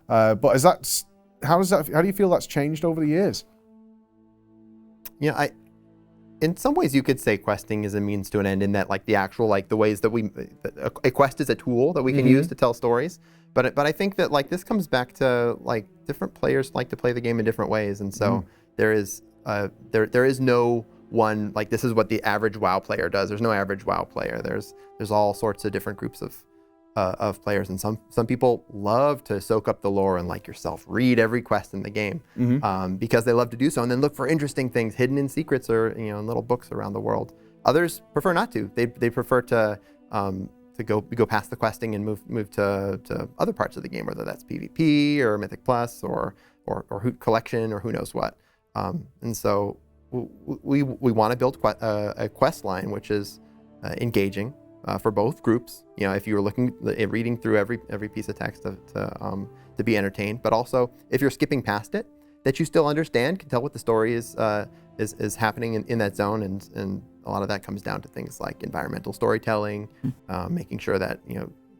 But how do you feel that's changed over the years? Yeah, in some ways you could say questing is a means to an end, in that like the actual, like the ways that a quest is a tool that we can use to tell stories. But I think that like this comes back to like different players like to play the game in different ways. And so there is no one, like this is what the average WoW player does. There's no average WoW player. There's all sorts of different groups of players, and some people love to soak up the lore and, like yourself, read every quest in the game because they love to do so, and then look for interesting things hidden in secrets or in little books around the world. Others prefer not to. They prefer to go past the questing and move to other parts of the game, whether that's PvP or Mythic Plus or Hoot Collection or who knows what. And so we want to build a quest line which is engaging. For both groups, if you were reading through every piece of text to be entertained, but also if you're skipping past it, that you still understand, can tell what the story is happening in that zone, and a lot of that comes down to things like environmental storytelling, making sure that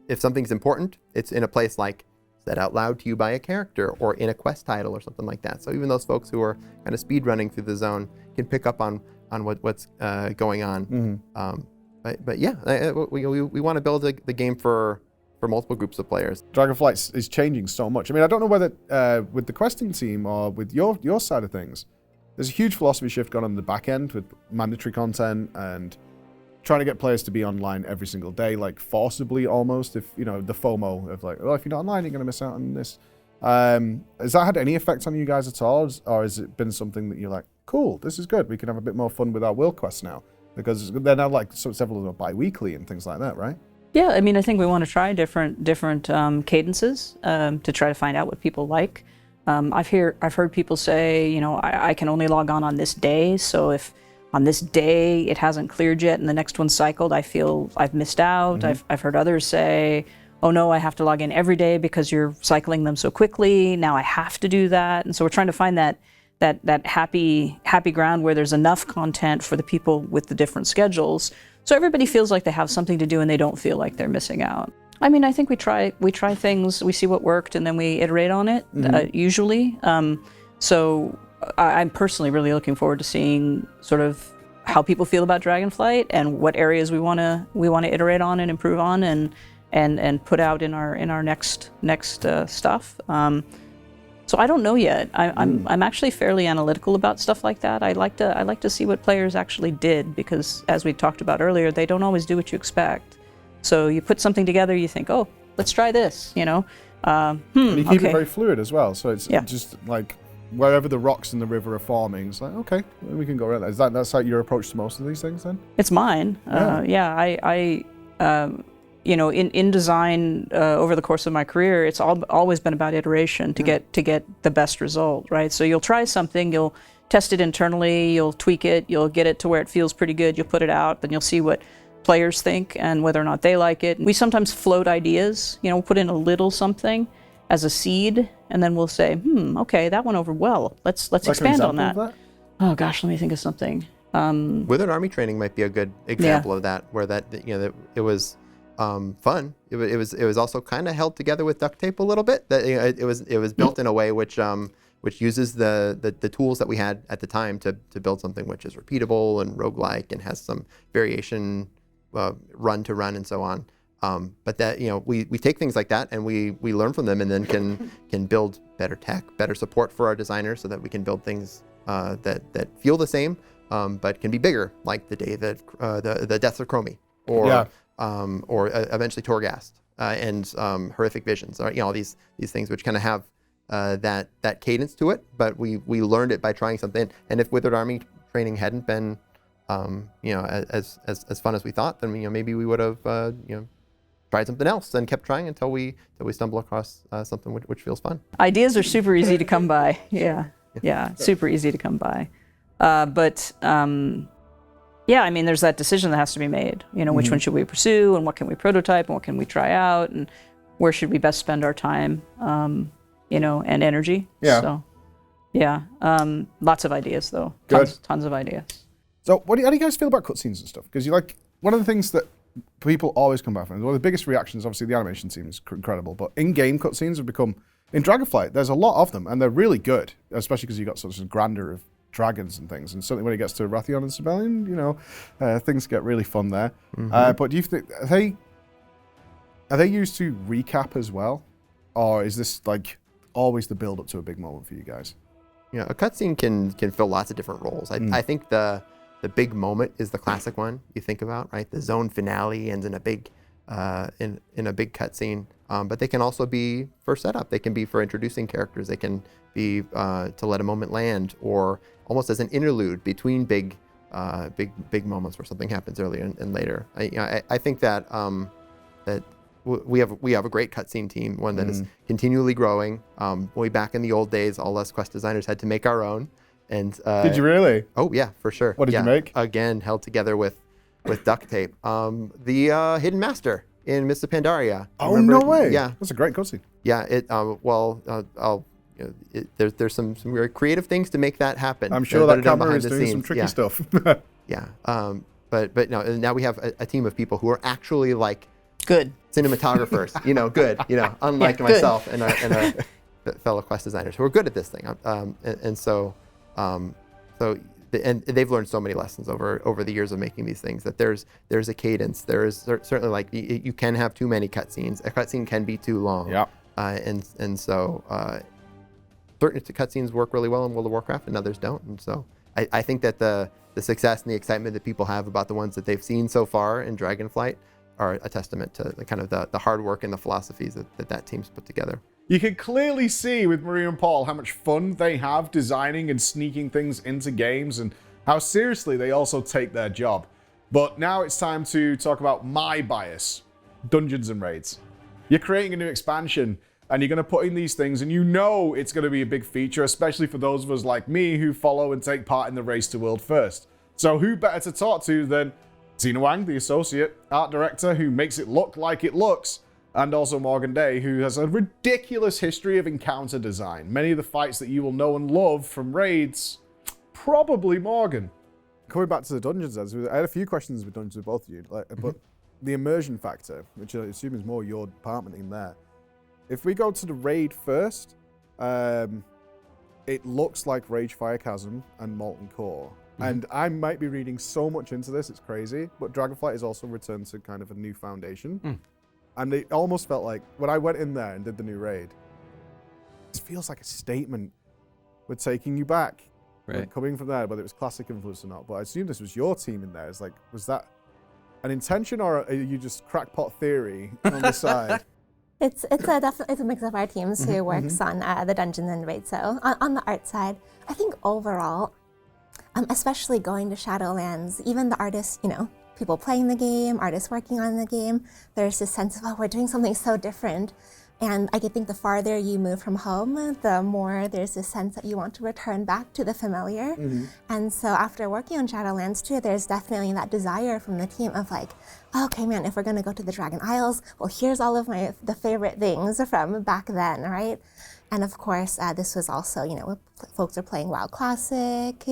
if something's important, it's in a place like said out loud to you by a character or in a quest title or something like that. So even those folks who are kind of speed running through the zone can pick up on what's going on. But yeah, we want to build the game for multiple groups of players. Dragonflight is changing so much. I mean, I don't know whether with the questing team or with your side of things, there's a huge philosophy shift gone on the back end with mandatory content and trying to get players to be online every single day, like forcibly almost. If the FOMO of like, if you're not online, you're going to miss out on this. Has that had any effect on you guys at all, or has it been something that you're like, cool, this is good, we can have a bit more fun with our world quests now? Because they're now like several of them are bi-weekly and things like that, right? Yeah, I mean, I think we want to try different cadences to try to find out what people like. I've heard people say, I can only log on this day, so if on this day it hasn't cleared yet and the next one's cycled, I feel I've missed out. I've heard others say, oh no, I have to log in every day because you're cycling them so quickly. Now I have to do that, and so we're trying to find that happy ground where there's enough content for the people with the different schedules, so everybody feels like they have something to do and they don't feel like they're missing out. I mean, I think we try things, we see what worked, and then we iterate on it usually. So I'm personally really looking forward to seeing sort of how people feel about Dragonflight and what areas we want to iterate on and improve on and put out in our next stuff. So I don't know yet. I'm actually fairly analytical about stuff like that. I like to see what players actually did, because as we talked about earlier, they don't always do what you expect. So you put something together, you think, oh, let's try this, you know. And you keep okay. it very fluid as well, so it's Yeah. just like wherever the rocks in the river are forming, it's like, okay, we can go around that. That's like your approach to most of these things then? It's mine. You know, in design over the course of my career, it's always been about iteration to get the best result, right? So you'll try something, you'll test it internally, you'll tweak it, you'll get it to where it feels pretty good, you'll put it out, then you'll see what players think and whether or not they like it. We sometimes float ideas, you know, put in a little something as a seed, and then we'll say, okay, that went over well. Let's expand on that. Oh gosh, let me think of something. Withered Army training might be a good example of that, where that it was fun. It was also kind of held together with duct tape a little bit. That it was built in a way which uses the tools that we had at the time to build something which is repeatable and roguelike and has some variation, run to run and so on. But that we take things like that and we learn from them and then can build better tech, better support for our designers so that we can build things that feel the same but can be bigger, like the day that the Deaths of Chromie or eventually Torghast and Horrific Visions, or all these things which kind of have that cadence to it. But we learned it by trying something. And if Withered Army training hadn't been as fun as we thought, then maybe we would have tried something else and kept trying until we stumble across something which feels fun. Ideas are super easy to come by. Yeah, super easy to come by. Yeah, I mean, there's that decision that has to be made. Which one should we pursue, and what can we prototype, and what can we try out, and where should we best spend our time, and energy. Yeah. So, yeah, lots of ideas though. Tons of ideas. So, how do you guys feel about cutscenes and stuff? Because one of the things that people always come back from, one of the biggest reactions, obviously, the animation seems incredible, but in-game cutscenes have become, in Dragonflight, there's a lot of them, and they're really good, especially because you've got such a grandeur of dragons and things, and certainly when it gets to Wrathion and Sibelian, things get really fun there. But do you think are they used to recap as well, or is this like always the build up to a big moment for you guys? A cutscene can fill lots of different roles. I think the big moment is the classic one you think about, right? The zone finale ends in a big in a big cutscene. But they can also be for setup. They can be for introducing characters. They can be to let a moment land, or almost as an interlude between big moments where something happens earlier and later. I think that that we have a great cutscene team, one that is continually growing. Way back in the old days, all us quest designers had to make our own. And did you really? Oh yeah, for sure. What did you make? Again, held together with duct tape. The Hidden Master in Mr Pandaria. Oh, no way! Yeah, that's a great cutscene. Yeah, there's some very creative things to make that happen. I'm sure that camera is doing some tricky stuff. Yeah, but no, now we have a team of people who are actually like good cinematographers. Good. Unlike myself and our fellow quest designers who are good at this thing. And they've learned so many lessons over the years of making these things, that there's a cadence. There is certainly, like, you can have too many cutscenes. A cutscene can be too long. Yeah. So certain cutscenes work really well in World of Warcraft and others don't. And so I think that the success and the excitement that people have about the ones that they've seen so far in Dragonflight are a testament to the hard work and the philosophies that team's put together. You can clearly see with Maria and Paul how much fun they have designing and sneaking things into games, and how seriously they also take their job. But now it's time to talk about my bias, Dungeons and Raids. You're creating a new expansion, and you're going to put in these things, and it's going to be a big feature, especially for those of us like me who follow and take part in the race to world first. So who better to talk to than Tina Wang, the associate art director, who makes it look like it looks, and also Morgan Day, who has a ridiculous history of encounter design. Many of the fights that you will know and love from raids, probably Morgan. Coming back to the dungeons, I had a few questions with dungeons with both of you, but the immersion factor, which I assume is more your department in there. If we go to the raid first, it looks like Rage Fire Chasm and Molten Core. And I might be reading so much into this, it's crazy, but Dragonflight has also returned to kind of a new foundation. And it almost felt like, when I went in there and did the new raid, it feels like a statement. We're taking you back. Right. Coming from there, whether it was classic influence or not. But I assume this was your team in there. It's like, was that an intention or are you just crackpot theory on the side? It's a mix of our teams who works on the dungeons and raids. So on the art side, I think overall, especially going to Shadowlands, even the artists, people playing the game, artists working on the game, there's this sense of, oh, we're doing something so different. And I think the farther you move from home, the more there's this sense that you want to return back to the familiar. And so after working on Shadowlands too, there's definitely that desire from the team of like, okay, man, if we're going to go to the Dragon Isles, well, here's all of the favorite things from back then, right? And of course, this was also, folks are playing WoW Classic.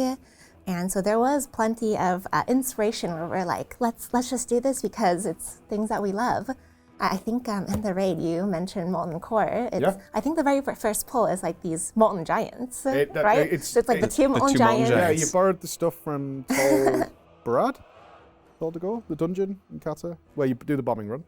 And so there was plenty of inspiration where we're like, let's just do this because it's things that we love. I think in the raid you mentioned Molten Core. I think the very first pull is like these Molten Giants, right? It's like the two Molten Giants. Yeah, you borrowed the stuff from Tol Barad, Tol de Go, the dungeon in Kata, where you do the bombing run.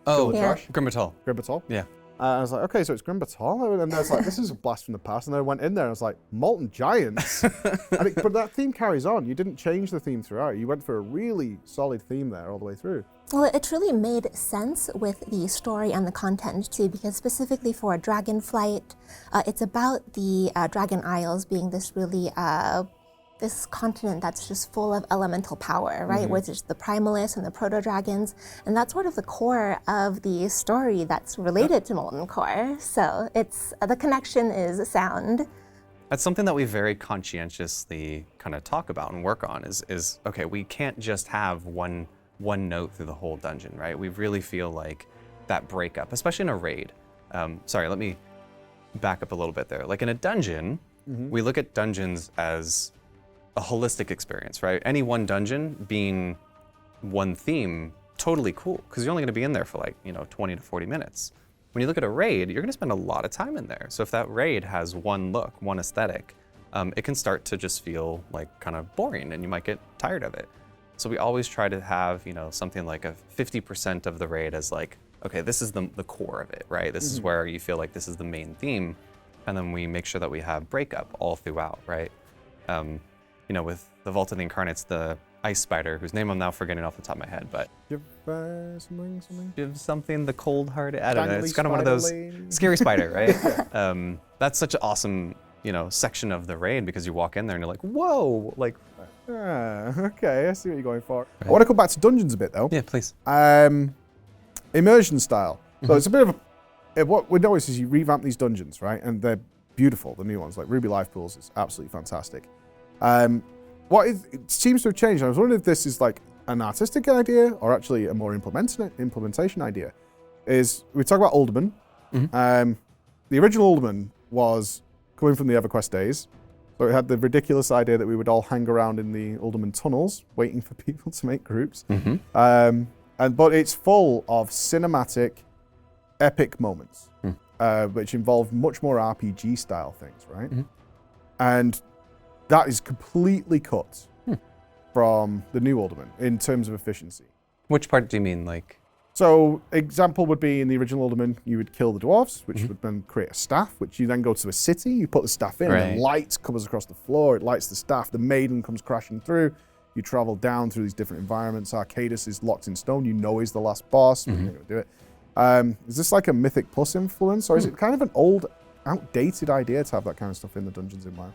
Oh, Yeah. Grimbatal. Yeah. I was like, okay, so it's Grimbatal, and I was like, this is a blast from the past. And then I went in there and I was like, Molten Giants? But that theme carries on. You didn't change the theme throughout. You went for a really solid theme there all the way through. Well, it truly made sense with the story and the content too, because specifically for Dragonflight, it's about the Dragon Isles being this really this continent that's just full of elemental power, right? Where there's the Primalists and the Proto-Dragons, and that's sort of the core of the story that's related to Molten Core. So it's the connection is sound. That's something that we very conscientiously kind of talk about and work on is okay, we can't just have one note through the whole dungeon, right? We really feel like that breakup, especially in a raid. Sorry, let me back up a little bit there. Like in a dungeon, we look at dungeons as a holistic experience, right? Any one dungeon being one theme, totally cool, because you're only going to be in there for like 20 to 40 minutes. When you look at a raid, you're going to spend a lot of time in there. So if that raid has one look, one aesthetic, it can start to just feel like kind of boring, and you might get tired of it. So we always try to have something like a 50% of the raid as like, okay, this is the core of it, right? This is where you feel like this is the main theme, and then we make sure that we have breakup all throughout, right? With the Vault of the Incarnates, the ice spider, whose name I'm now forgetting off the top of my head, but something the cold-hearted, I don't know, it's kind of one of those scary spider, right? That's such an awesome, section of the raid because you walk in there and you're like, whoa, like. Okay, I see what you're going for. Right. I want to come back to dungeons a bit though. Yeah, please. Immersion style. So it's a bit of what we notice is you revamp these dungeons, right? And they're beautiful, the new ones, like Ruby Life Pools is absolutely fantastic. It seems to have changed. I was wondering if this is like an artistic idea or actually a more implementation idea. Is we talk about Alderman. The original Alderman was coming from the EverQuest days. So it had the ridiculous idea that we would all hang around in the Alderman tunnels waiting for people to make groups. But it's full of cinematic, epic moments, which involve much more RPG style things, right? And that is completely cut from the new Alderman in terms of efficiency. Which part do you mean, like? So, example would be in the original Alderman, you would kill the dwarves, which would then create a staff, which you then go to a city, you put the staff in, and light comes across the floor, it lights the staff, the maiden comes crashing through, you travel down through these different environments, Arcadus is locked in stone, you know he's the last boss, we're going to do it. Is this like a Mythic Plus influence, or is it kind of an old, outdated idea to have that kind of stuff in the dungeons in WoW?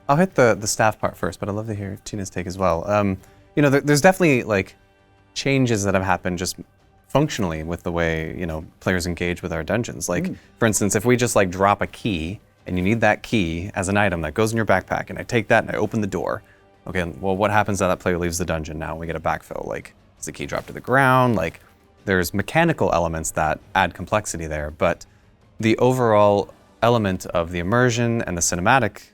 I'll hit the staff part first, but I'd love to hear Tina's take as well. There's definitely like changes that have happened just functionally with the way players engage with our dungeons. Like for instance, if we just like drop a key and you need that key as an item that goes in your backpack, and I take that and I open the door. Okay, well, what happens now that player leaves the dungeon? Now we get a backfill. Like, does the key drop to the ground? Like, there's mechanical elements that add complexity there, but the overall element of the immersion and the cinematic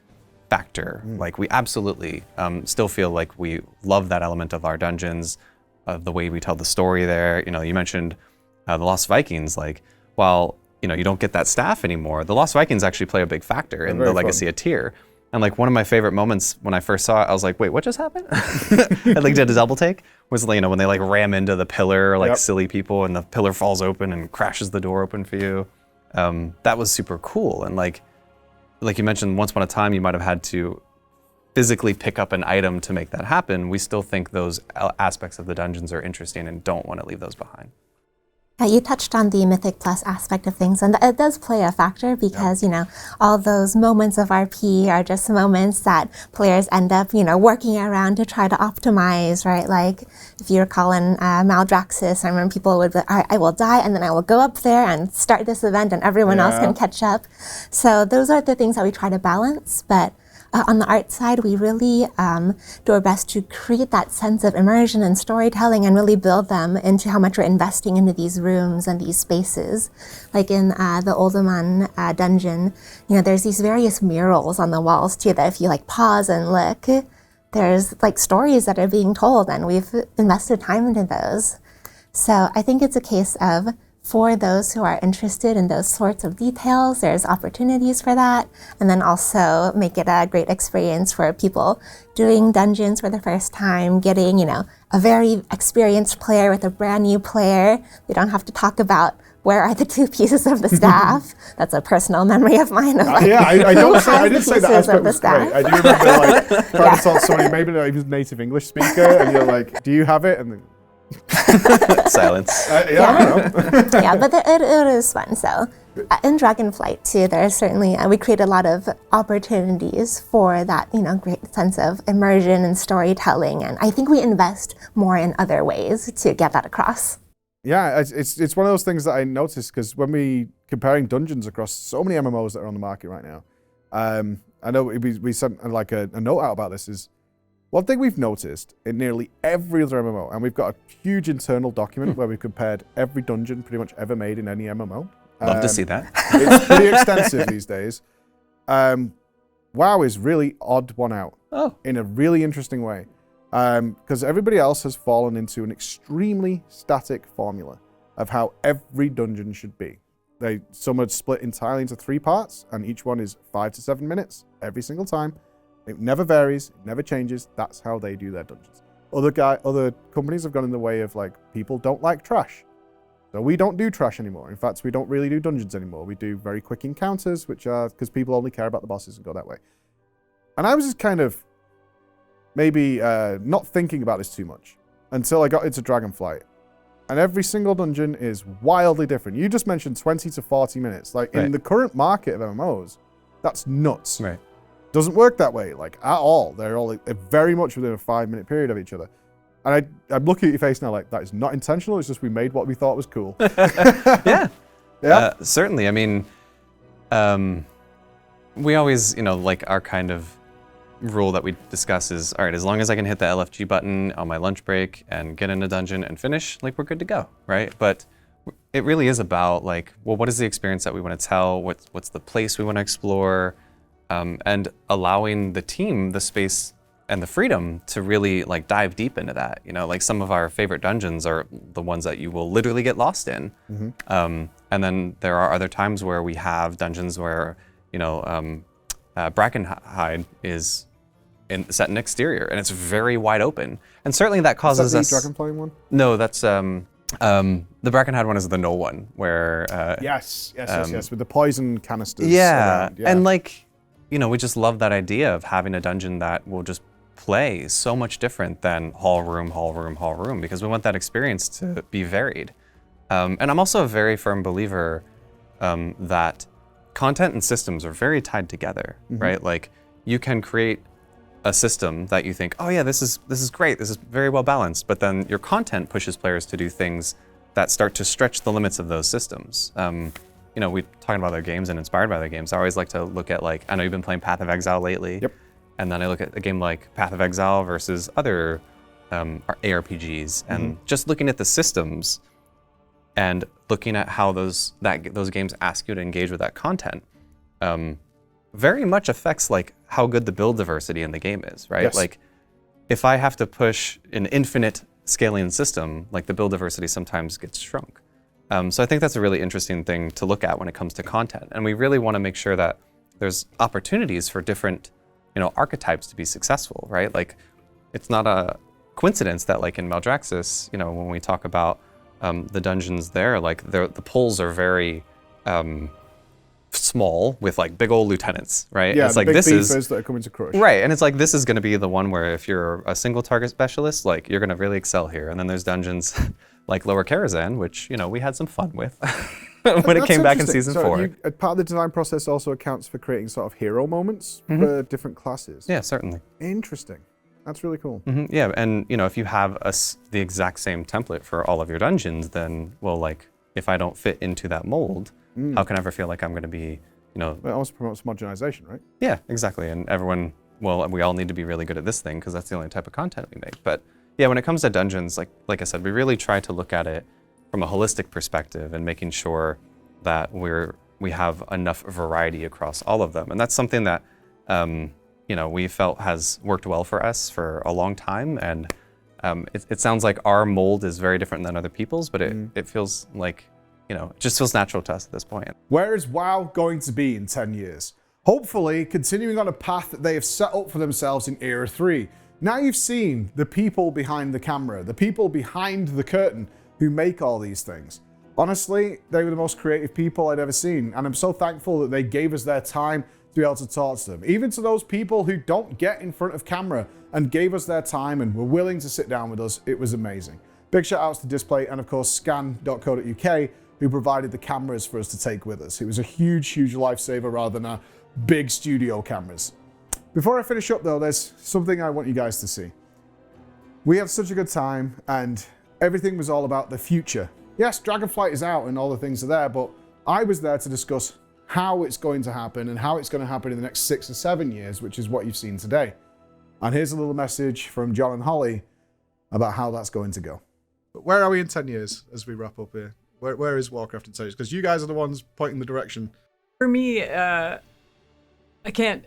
factor, like we absolutely still feel like we love that element of our dungeons, of the way we tell the story there. You mentioned the Lost Vikings, like while you don't get that staff anymore, the Lost Vikings actually play a big factor in the Legacy of Tyr. And like one of my favorite moments when I first saw it, I was like, wait, what just happened? I like did a double take, was when they like ram into the pillar like silly people, and the pillar falls open and crashes the door open for you. That was super cool. And like you mentioned, once upon a time you might have had to physically pick up an item to make that happen, we still think those aspects of the dungeons are interesting and don't want to leave those behind. You touched on the Mythic Plus aspect of things, and it does play a factor because, all those moments of RP are just moments that players end up, working around to try to optimize, right? Like, if you recall in Maldraxxus, I remember people would be like, all right, I will die, and then I will go up there and start this event, and everyone else can catch up. So those are the things that we try to balance, but on the art side, we really do our best to create that sense of immersion and storytelling and really build them into how much we're investing into these rooms and these spaces. Like in the Olderman dungeon, there's these various murals on the walls too that if you pause and look, there's stories that are being told, and we've invested time into those. So I think it's a case of, for those who are interested in those sorts of details, there's opportunities for that. And then also make it a great experience for people doing dungeons for the first time, getting, a very experienced player with a brand new player. They don't have to talk about where are the two pieces of the staff. That's a personal memory of mine. Of I didn't say that aspect was great. I do remember trying to tell somebody, maybe he was a native English speaker, and you're like, do you have it? And then, silence. I don't know. Yeah, but it is fun. So in Dragonflight too, there's certainly, we create a lot of opportunities for that, great sense of immersion and storytelling. And I think we invest more in other ways to get that across. Yeah, it's one of those things that I noticed, because when we comparing dungeons across so many MMOs that are on the market right now, I know we sent a note out about this, is one thing we've noticed in nearly every other MMO, and we've got a huge internal document where we've compared every dungeon pretty much ever made in any MMO. Love to see that. It's pretty extensive these days. WoW is really odd one out in a really interesting way, because everybody else has fallen into an extremely static formula of how every dungeon should be. Some are split entirely into 3 parts, and each one is 5 to 7 minutes every single time. It never varies, it never changes. That's how they do their dungeons. Other companies have gone in the way of people don't like trash. So we don't do trash anymore. In fact, we don't really do dungeons anymore. We do very quick encounters, which are because people only care about the bosses and go that way. And I was just kind of maybe not thinking about this too much until I got into Dragonflight. And every single dungeon is wildly different. You just mentioned 20 to 40 minutes. In the current market of MMOs, that's nuts. Right. Doesn't work that way, at all. They're all very much within a 5-minute period of each other. And I'm looking at your face now that is not intentional. It's just we made what we thought was cool. Yeah. Yeah. Certainly. I mean, we always, our kind of rule that we discuss is, all right, as long as I can hit the LFG button on my lunch break and get in a dungeon and finish, we're good to go, right? But it really is about what is the experience that we want to tell? What's the place we want to explore? And allowing the team the space and the freedom to really dive deep into that. Some of our favorite dungeons are the ones that you will literally get lost in. Mm-hmm. And then there are other times where we have dungeons where, Brackenhide is set in exterior and it's very wide open. And certainly that causes us... Is that the Dragonflying one? No, that's... the Brackenhide one is the null one where... Yes, with the poison canisters. Yeah, around, yeah. And we just love that idea of having a dungeon that will just play so much different than hall room, because we want that experience to be varied. And I'm also a very firm believer that content and systems are very tied together, mm-hmm. right? You can create a system that you think, oh yeah, this is great, this is very well balanced, but then your content pushes players to do things that start to stretch the limits of those systems. We talking about their games and inspired by their games. I always like to look at I know you've been playing Path of Exile lately. Yep. And then I look at a game like Path of Exile versus other ARPGs, and just looking at the systems and looking at how those games ask you to engage with that content, very much affects how good the build diversity in the game is, right? Yes. If I have to push an infinite scaling system, the build diversity sometimes gets shrunk. So I think that's a really interesting thing to look at when it comes to content. And we really want to make sure that there's opportunities for different, archetypes to be successful, right? It's not a coincidence that in Maldraxxus, when we talk about the dungeons there, the pulls are very small with like big old lieutenants, right? Yeah, it's like big this beefers is that are coming to crush. right, and it's like this is going to be the one where if you're a single target specialist, like you're going to really excel here. And then there's dungeons like Lower Karazhan, which we had some fun with when it came back in season 4. Part of the design process also accounts for creating sort of hero moments for different classes. Yeah, certainly. Interesting. That's really cool. Yeah, and if you have the exact same template for all of your dungeons, then well, like if I don't fit into that mold, how can I ever feel like I'm going to be, It also promotes homogenization, right? Yeah, exactly. And everyone, well, we all need to be really good at this thing because that's the only type of content we make. But yeah, when it comes to dungeons, like I said, we really try to look at it from a holistic perspective and making sure that we have enough variety across all of them. And that's something that we felt has worked well for us for a long time. And it sounds like our mold is very different than other people's, but it feels like, it just feels natural to us at this point. Where is WoW going to be in 10 years? Hopefully, continuing on a path that they have set up for themselves in Era 3. Now you've seen the people behind the camera, the people behind the curtain who make all these things. Honestly, they were the most creative people I'd ever seen, and I'm so thankful that they gave us their time to be able to talk to them. Even to those people who don't get in front of camera and gave us their time and were willing to sit down with us, it was amazing. Big shout outs to Display and of course scan.co.uk, who provided the cameras for us to take with us. It was a huge, huge lifesaver rather than our big studio cameras. Before I finish up though, there's something I want you guys to see. We had such a good time and everything was all about the future. Yes, Dragonflight is out and all the things are there, but I was there to discuss how it's going to happen and how it's going to happen in the next 6 or 7 years, which is what you've seen today. And here's a little message from John and Holly about how that's going to go. But where are we in 10 years as we wrap up here? Where is Warcraft in 10 years? Because you guys are the ones pointing the direction. For me, I can't,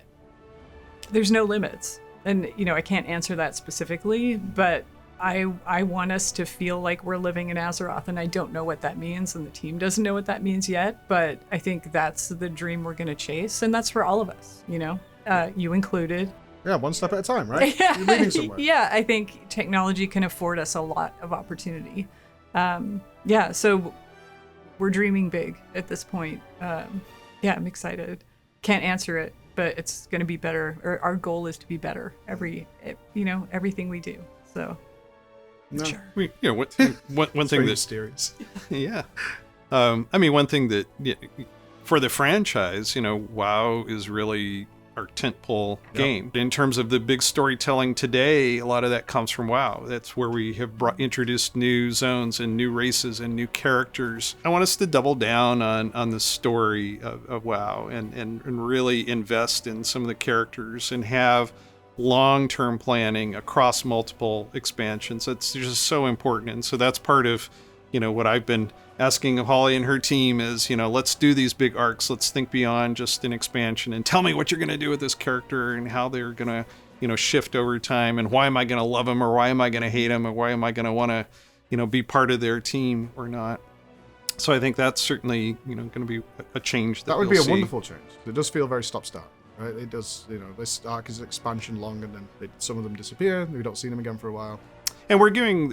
there's no limits. And, I can't answer that specifically, but I want us to feel like we're living in Azeroth, and I don't know what that means, and the team doesn't know what that means yet, but I think that's the dream we're going to chase, and that's for all of us, you included. Yeah, one step at a time, right? You're leading somewhere. Yeah, I think technology can afford us a lot of opportunity. So we're dreaming big at this point. I'm excited. Can't answer it, but it's going to be better. Or our goal is to be better everything we do. So, No. sure. One thing that mysterious. Yeah. One thing that for the franchise, WoW is really our tentpole game. In terms of the big storytelling today, a lot of that comes from WoW. That's where we have introduced new zones and new races and new characters. I want us to double down on the story of WoW and really invest in some of the characters and have long-term planning across multiple expansions. It's just so important. And so that's part of, what I've been asking of Holly and her team is, let's do these big arcs. Let's think beyond just an expansion and tell me what you're going to do with this character and how they're going to, shift over time. And why am I going to love him or why am I going to hate him or why am I going to want to, be part of their team or not? So I think that's certainly, going to be a change. That would be a wonderful change. It does feel very stop-start. Right, it does. This arc is an expansion long, and then some of them disappear. We don't see them again for a while. And we're giving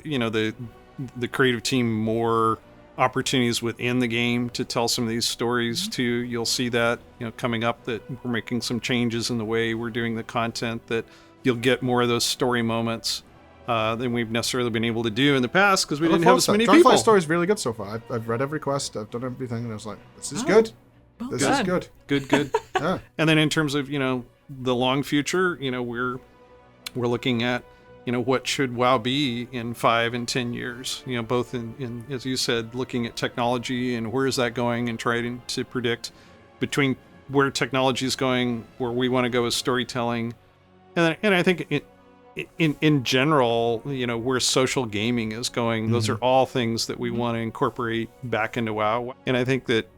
the creative team more opportunities within the game to tell some of these stories too. You'll see that coming up that we're making some changes in the way we're doing the content. That you'll get more of those story moments than we've necessarily been able to do in the past because we didn't have as many people. Dragonflight story is really good so far. I've read every quest. I've done everything, and I was like, this is good. This is good. Good. Yeah. And then in terms of, the long future, we're looking at, what should WoW be in 5 and 10 years, both in, as you said, looking at technology and where is that going and trying to predict between where technology is going, where we want to go with storytelling. And I think in general, where social gaming is going, those are all things that we want to incorporate back into WoW. And I think that,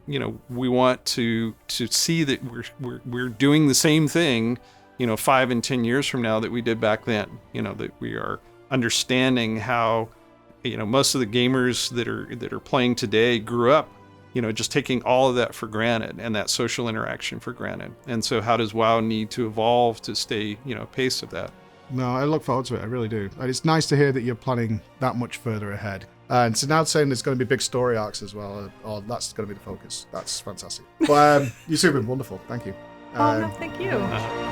we want to see that we're doing the same thing, 5 and 10 years from now that we did back then, that we are understanding how, most of the gamers that are playing today grew up, just taking all of that for granted and that social interaction for granted. And so how does WoW need to evolve to stay, pace of that? No, I look forward to it. I really do. And it's nice to hear that you're planning that much further ahead. And so now it's saying there's going to be big story arcs as well, or that's going to be the focus. That's fantastic. But you've been wonderful. Thank you. Oh, no, thank you.